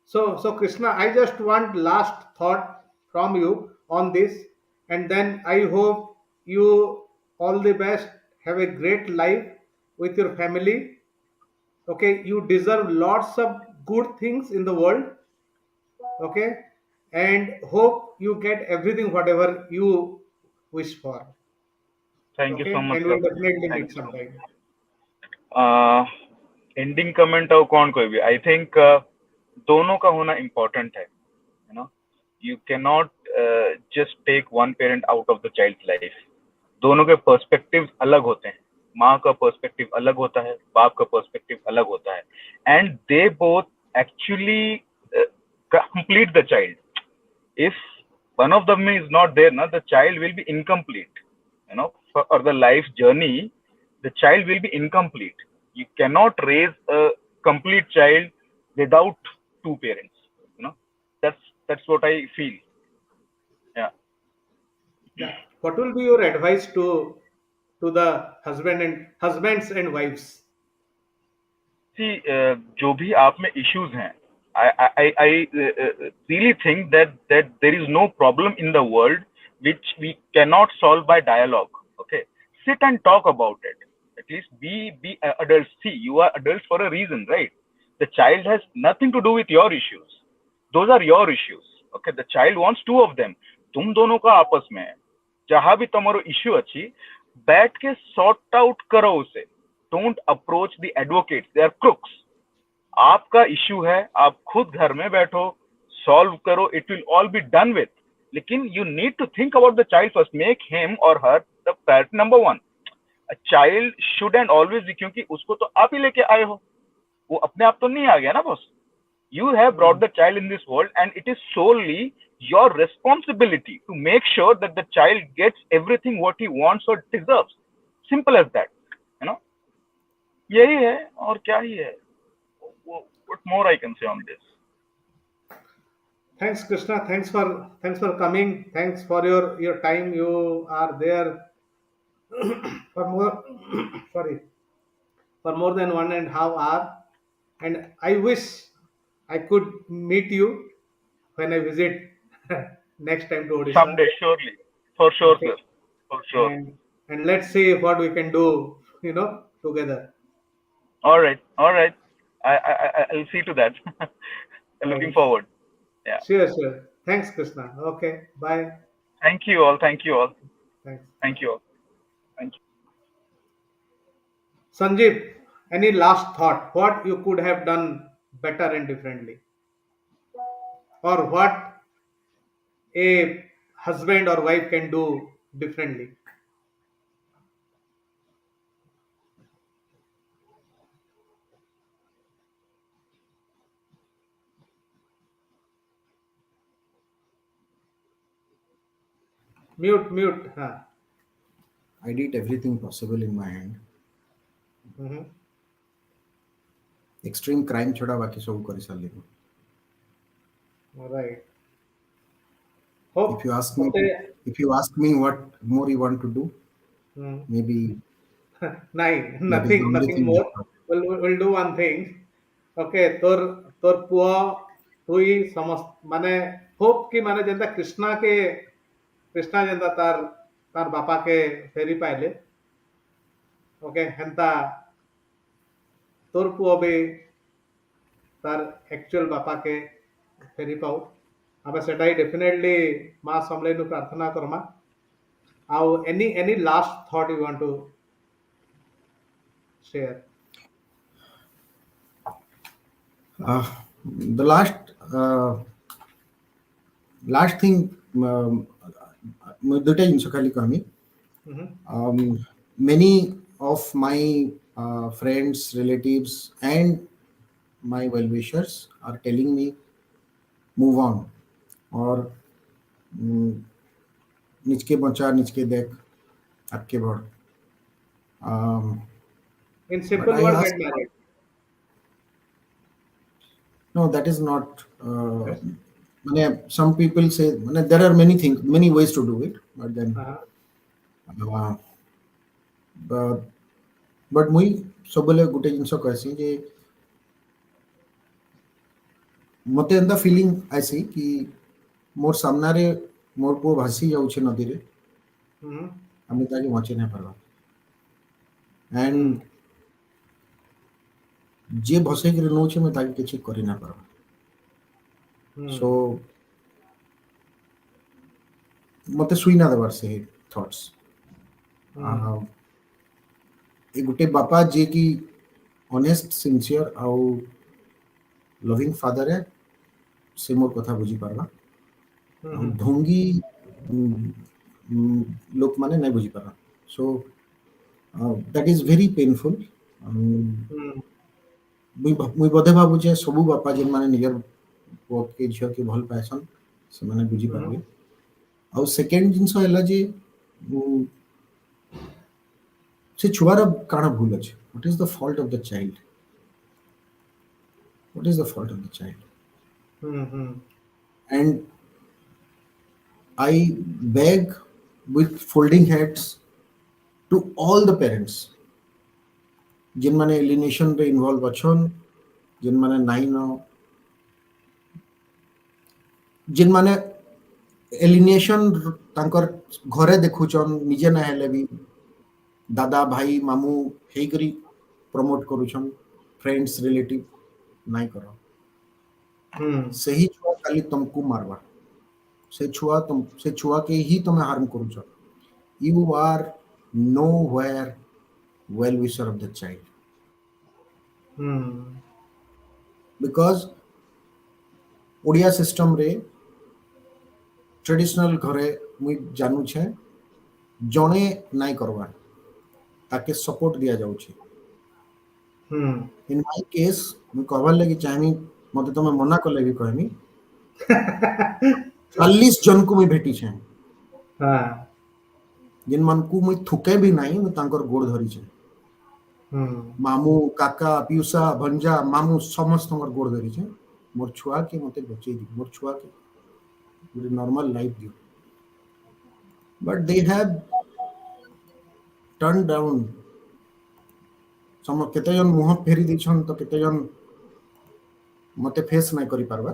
So Krishna, I just want last thought from you on this, and then I hope you all the best. Have a great life with your family. Okay, you deserve lots of good things in the world. Okay, and hope you get everything whatever you wish for. Thank you so much. And we'll definitely meet sometime. Ending comment और कौन कोई भी I think दोनों का होना important है you know you can not just take one parent out of the child life दोनों के पर्सपेक्टिव अलग होते हैं माँ का पर्सपेक्टिव अलग होता है बाप का पर्सपेक्टिव अलग होता है and they both actually complete the child if one of them is not there na the child will be incomplete you know for the life journey the child will be incomplete you cannot raise a complete child without two parents you know that's what I feel yeah what will be your advice to the husbands and wives see जो भी आप में issues हैं I really think that there is no problem in the world which we cannot solve by dialogue. Okay, sit and talk about it. At least be adults. See, you are adults for a reason, right? The child has nothing to do with your issues. Those are your issues. Okay, the child wants two of them. तुम दोनों का आपस में है. जहां भी तुम्हारो issue अच्छी बैठ के सॉर्ट आउट करो उसे. Don't approach the advocates, they are crooks. आपका इश्यू है, आप खुद घर में बैठो, सॉल्व करो, it will all be done with. लेकिन you need to think about the child first. Make him और her the priority number one. A child should and always be, क्योंकि उसको तो आप ही लेके आए हो, वो अपने आप तो नहीं आ गया ना boss. You have brought the child in this world, and it is solely your responsibility to make sure that the child gets everything what he wants or deserves. Simple as that. You know, यही है और क्या ही है. What more I can say on this? Thanks, Krishna. Thanks for coming. Thanks for your time. You are there for more for more than 1.5 hour, and I wish I could meet you when I visit next time to Odisha. Someday, surely, for sure, Okay. sir, for sure. And let's see what we can do, together. All right. I'll see to that. Looking forward. Yeah. Sure. Thanks, Krishna. Okay. Bye. Thank you all. Thanks. Thank you all. Thank you. Sanjeev, any last thought? What you could have done better and differently? Or what a husband or wife can do differently? Mute. Huh. I did everything possible in my hand. Mhm. Extreme crime छोड़ा बाकी सब कर साली. All right. Hope. If you ask me what more you want to do, maybe nothing more. We'll do one thing. Okay, तोर पुआ तुई समस्त माने होप कि माने जेंदा कृष्णा जेंदा तार बापा के फेरी पाइले. ओके, हेंता तोर पुआ भी तार एक्चुअल बापा के फेरी पाऊ. आबे सेटाई डेफिनेटली मां समले नु प्रार्थना करमा. आउ any last thought you want to share? The last thing दुटा जिनस खाली कहमी. Many of my friends, relatives and my well-wishers are telling me move on, और निचके बचा निचके देख आपके बढ़. In simple words, get married. No, that is not. Some people say there are many ways to do it, but then but मुई सबले गुटे जिनस कहसी जे मते एंदा feeling आसी कि मोर सामना रे मोर पो भासी जाउछे नदी रे. हमें ताके बचे नहीं पारबा. एंड जे भसे के नोचे में ताके किछि करि ना पारबा. So मते सुई ना देबार से थॉट्स. ए गुटे बापा जे की ऑनेस्ट सिंसियर आउ लविंग फादर है से मोर कथा बुझी पारबा. ढोंगी लोक माने नहीं बुझी पारबा. So that is very painful. मुई बधे भाबुचे सबु बापा जेन माने नियर पुओ के झियो के भल पाएसन से माने बुझी पारबे. आउ सेकंड जिंस हैला जे से छुआर काना भूल अछि. What is the fault of the child? What is the fault of the child? And I beg with folding heads to all the parents जिन माने एलिनेशन रे इन्वॉल्व अछन, जिन माने नाइ न, जिन माने एलिनेशन तांकर घरे देखुचन निजे ना हेले भी दादा भाई मामू हेकरी प्रमोट करूछन फ्रेंड्स रिलेटिव नहीं करो सही छुआ खाली तुमको मारवा से छुआ के ही तुम्हें हार्म करूछ you are nowhere well wisher of the child because Odia system रे ट्रेडिशनल घरे मुई जानू छे जने नाई करवा ताके सपोर्ट दिया जाउछे इन माय केस मु कहबार लगी चाहमी मते तमे मना करले भी कहमी 40 जन को मैं भेटी छे जिन मन को मुई थुके भी नहीं मैं तांकर गोड़ धरी छे मामू काका पियुसा भंजा मामू समस्त गोड़ धरी छे मोर छुआ के मते बचे दी मोर छुआ के गुड नॉर्मल लाइफ दियो but they have turn down some केते जन मुह फेरी दिछन तो केते जन मते फेस नहीं करि पारबा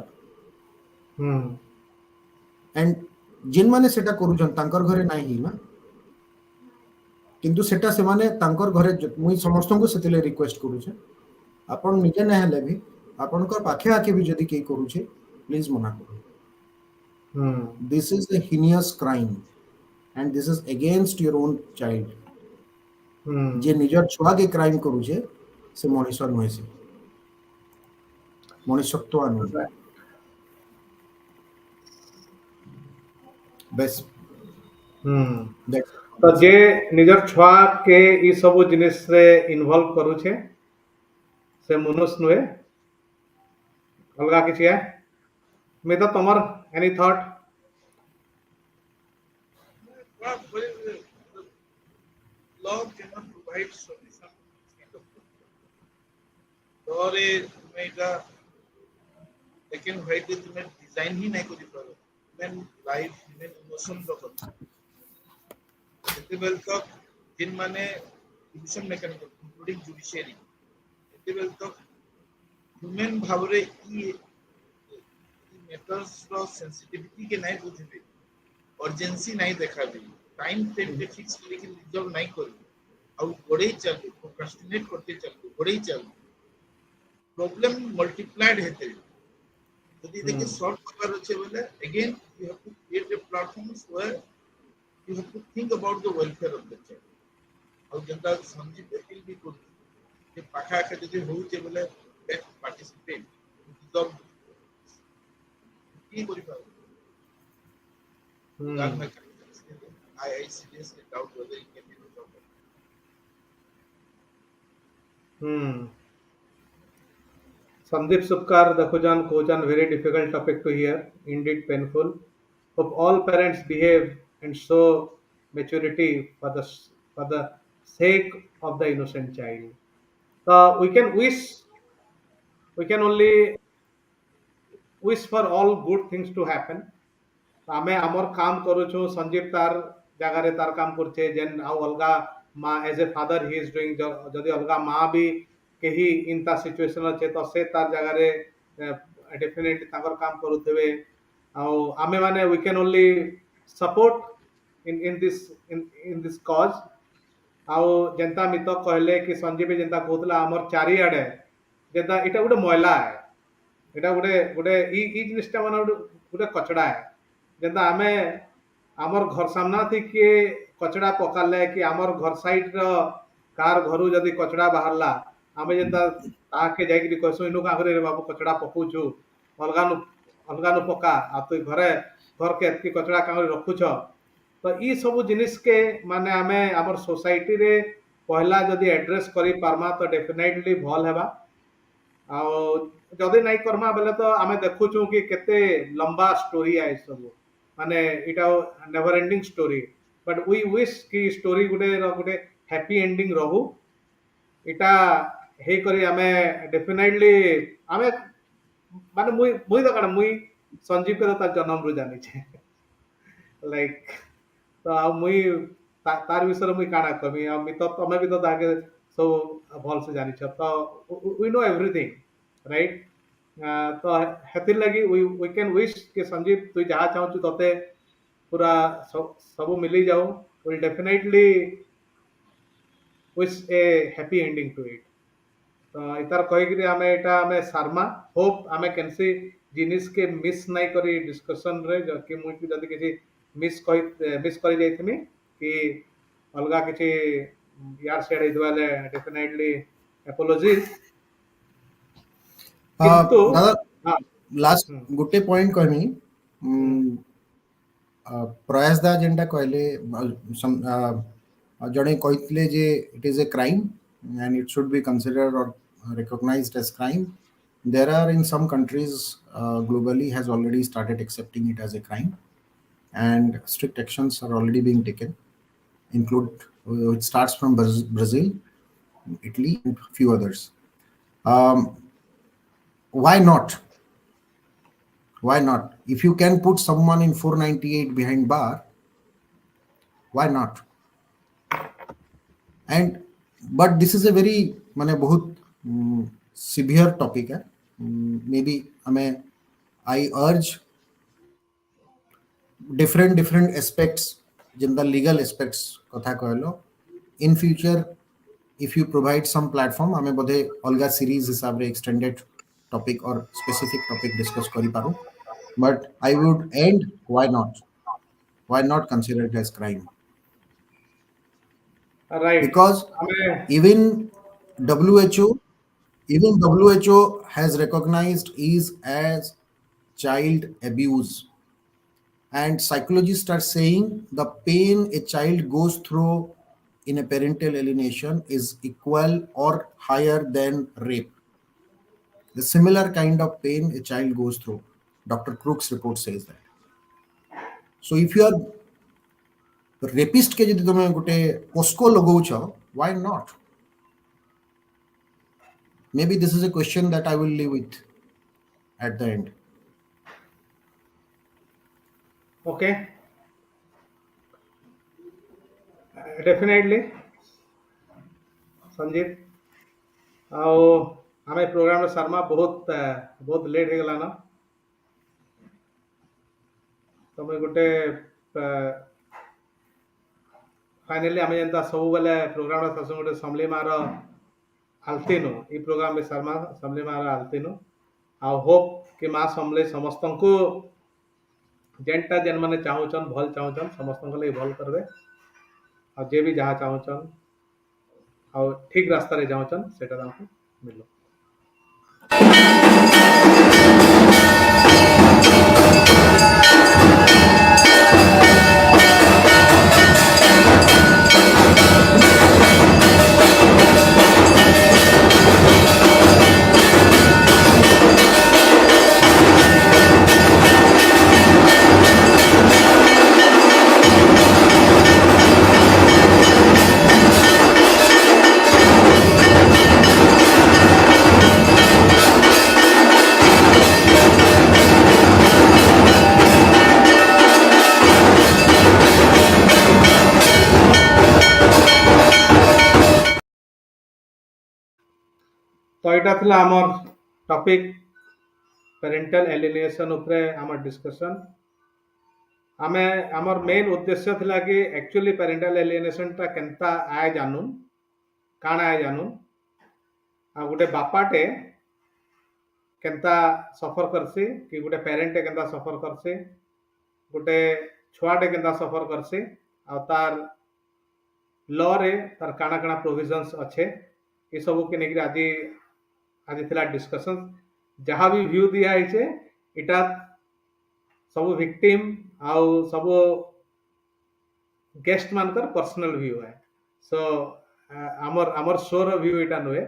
एंड जिन माने सेटा करूछन तांकर घरे नाही ही ना किंतु सेटा से माने तांकर घरे मुई समस्त को सेतिले रिक्वेस्ट करू छे आपण निजे न हेले भी आपण को पाखे आके भी जदी के करू छे प्लीज मना करू this is a heinous crime and this is against your own child जे निजर छुआ के क्राइम करू छे से मनुष्य नय से मनुष्यत्व अनु बस तो जे निजर छुआ के ई सब जिनिस रे इन्वॉल्व करू छे से मनुष्य नुए अलगा किछि है मे तो तमर any thought law cannot provide solution. तोरे तुम्हें इटा लेकिन भाई तो तुम्हें डिजाइन ही नहीं करी पारो मैं लाइफ में इमोशन रखो इतने बेल तक जिन माने डिसीजन मैकेनिज्म इंक्लूडिंग जुडिशियरी इतने बेल तक ह्यूमन भावरे ई मैटर्स रो सेंसिटिविटी के नहीं बुझबे अर्जेंसी नहीं देखाबे टाइम फ्रेम पे फिक्स करके रिजॉल्व नहीं करू और गोड़े चल प्रोक्रास्टिनेट करते चल गोड़े चल प्रॉब्लम मल्टीप्लाइड हेते यदि देखे सॉल्व करबार अछि बोले again you have to create a platform where you have to think about the welfare of the child और जनता समझी फील भी कर जे पाखा के यदि होउचे बोले लेट पार्टिसिपेट रिजॉल्व की करि पाबो I seriously doubt whether it can be resolved. Sandeep Supkar, Dakhujan, Kojan, very difficult topic to hear, indeed painful. Hope all parents behave and show maturity for the sake of the innocent child. We can only wish for all good things to happen. आमे आमर काम करूछु संजीव तार जगह रे तार काम करछे जेन आउ अलगा मा as a father he is doing जदी अलगा मा भी केही इनता सिचुएशन अछि तो से तार जगह रे डेफिनेटली ताकर काम करूथबे आउ आमे माने we can only support in this cause आउ जेंता मित कहले कि संजीव जेंता कहतला आमर चारि आडे जेंता इटा गुडे मोयला है इटा गुडे गुडे ई जिनिसटा माने गुडे कचडा है जेंता आमे आमर घर सामना थी के कचड़ा पकाले कि आमर घर साइड रो कार घरु जदी कचड़ा बाहरला आमे जेंता ताके जाई कि कहसो इनु कागरे रे बाबू कचड़ा पकुछु अलगा नु पका आ तो घरे घर के एतकी कचड़ा कागरे रखुछ तो ई सब जिनिस के माने आमे आमर सोसाइटी रे पहला जदी एड्रेस करी पारमा तो डेफिनेटली भल हेबा आ जदी नहीं करमा बेले तो आमे देखुछु कि केते लंबा स्टोरी है सब माने इटा never ending story but we wish कि स्टोरी गुटे हैप्पी एंडिंग रहू इटा हे करी आमे डेफिनेटली आमे माने मुई तो काना मुई संजीव के तार जन्म रु जानि छे लाइक तो आ मुई तार विषय मुई काना कमी आ मी तो तमे भी तो ताके सब भल से जानि छ तो वी नो एवरीथिंग राइट तो हेतिर लगी वी कैन विश कि संजीव तू जहाँ चाहू तते पूरा सब मिली जाओ will definitely with a happy ending to it. तो इतार कहिकरी आमे एटा आमे शर्मा होप आमे कैंसी जिनिस के मिस नहीं करी डिस्कशन रे जो कि मुई भी जदी किसी मिस करी जाइथमी कि अलगा किसी यार सेड इदवाले डेफिनेटली apologies किंतु दादा हाँ लास्ट गोटे पॉइंट कहमी हम्म, प्रयास दा जेंटा कहले जड़े कहते जे it is a crime and it should be considered और recognized as crime. There are in some countries globally has already started accepting it as a crime, and strict actions are already being taken. It starts from Brazil, Italy, and a few others. Why not? Why not? If you can put someone in 498 behind bar, why not? And but this is a very माने बहुत severe topic है. Maybe हमें I urge different aspects Jin the legal aspects कथा कहलो. In future, if you provide some platform, हमें बोधे अलगा series हिसाब रे extended topic or specific topic discuss करी पारो. But I would end, why not? Why not consider it as crime? right Because हमें even WHO has recognized is as child abuse, and psychologists are saying the pain a child goes through in a parental alienation is equal or higher than rape. The similar kind of pain a child goes through. Dr. Crook's report says that. So if you are rapist के यदि तुम गोटे POCSO लगौछ, why not? Maybe this is a question that I will leave with at the end. okay definitely Sanjeev ଆଉ ଆମେ ପ୍ରୋଗ୍ରାମର ଶର୍ମା ବହୁତ late ହେଇଗଲା ନା ତମେ ଗୋଟେ फाइनली आमे जनता सब बेले प्रोग्राम रे गोटे समली मार आलतीनु ई प्रोग्राम में शर्मा समली मार आलतीनु आ होप कि माँ समले समस्त को जेनटा जेन माने चाहूचन भल चाहूचन समस्त को भल करबे आ जे भी जहाँ चाहूचन आ ठीक रास्ता रे जाऊचन सेटा हमको मिलो तो यहाँ था आमर टॉपिक पेरेंटल एलिनेशन उपरे आमर डिस्कशन आमे आमर मेन उद्देश्य थिला कि एक्चुअली पेरेंटल एलिनेशन ता केनता आए जानून काण आए जानून आ गोटे बापाटे केनता सफर करसी कि गोटे पेरेंटे केनता सफर करसी गोटे छुआटे केनता सफर करसी आ तार लॉ रे तार काणा काणा प्रोविजंस अच्छे ये सब के नेकरी आज थिला डिस्कशन जहाँ भी व्यू दिया है इटा सब विक्टिम आउ सब गेस्ट मानकर पर्सनल व्यू है सो आमर शोर व्यू इटा नुहे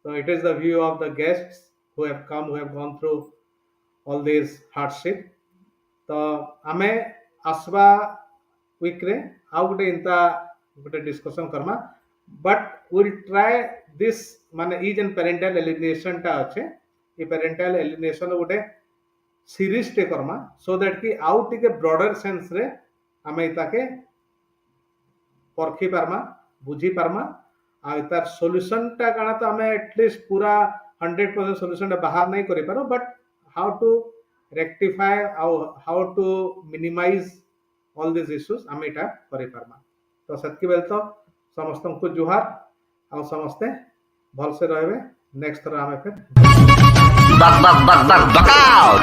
so it is the view of the guests who have come who have gone through all these hardship तो आमे आसवा वीक रे आउ गोटे इंता गोटे discussion Karma but will try this माने ई जेन पेरेंटल एलिनेशन टा अच्छे ये पेरेंटल एलिनेशन गोटे सीरीज टे करमा सो दैट कि आउ टिके ब्रॉडर सेंस रे आमे इताके परखी पारमा बुझी पारमा आ तार सॉल्यूशन टा काना तो आमे एटलीस्ट पूरा 100% सॉल्यूशन बाहर नहीं करि पारो but how to rectify how to minimise all this issues आमे इटा करि पारमा तो सतकी बेल तो समस्त को जुहार आ समस्ते भल से रहबे नेक्स्ट थरा हमें फिर बक बक बक बक बकाओ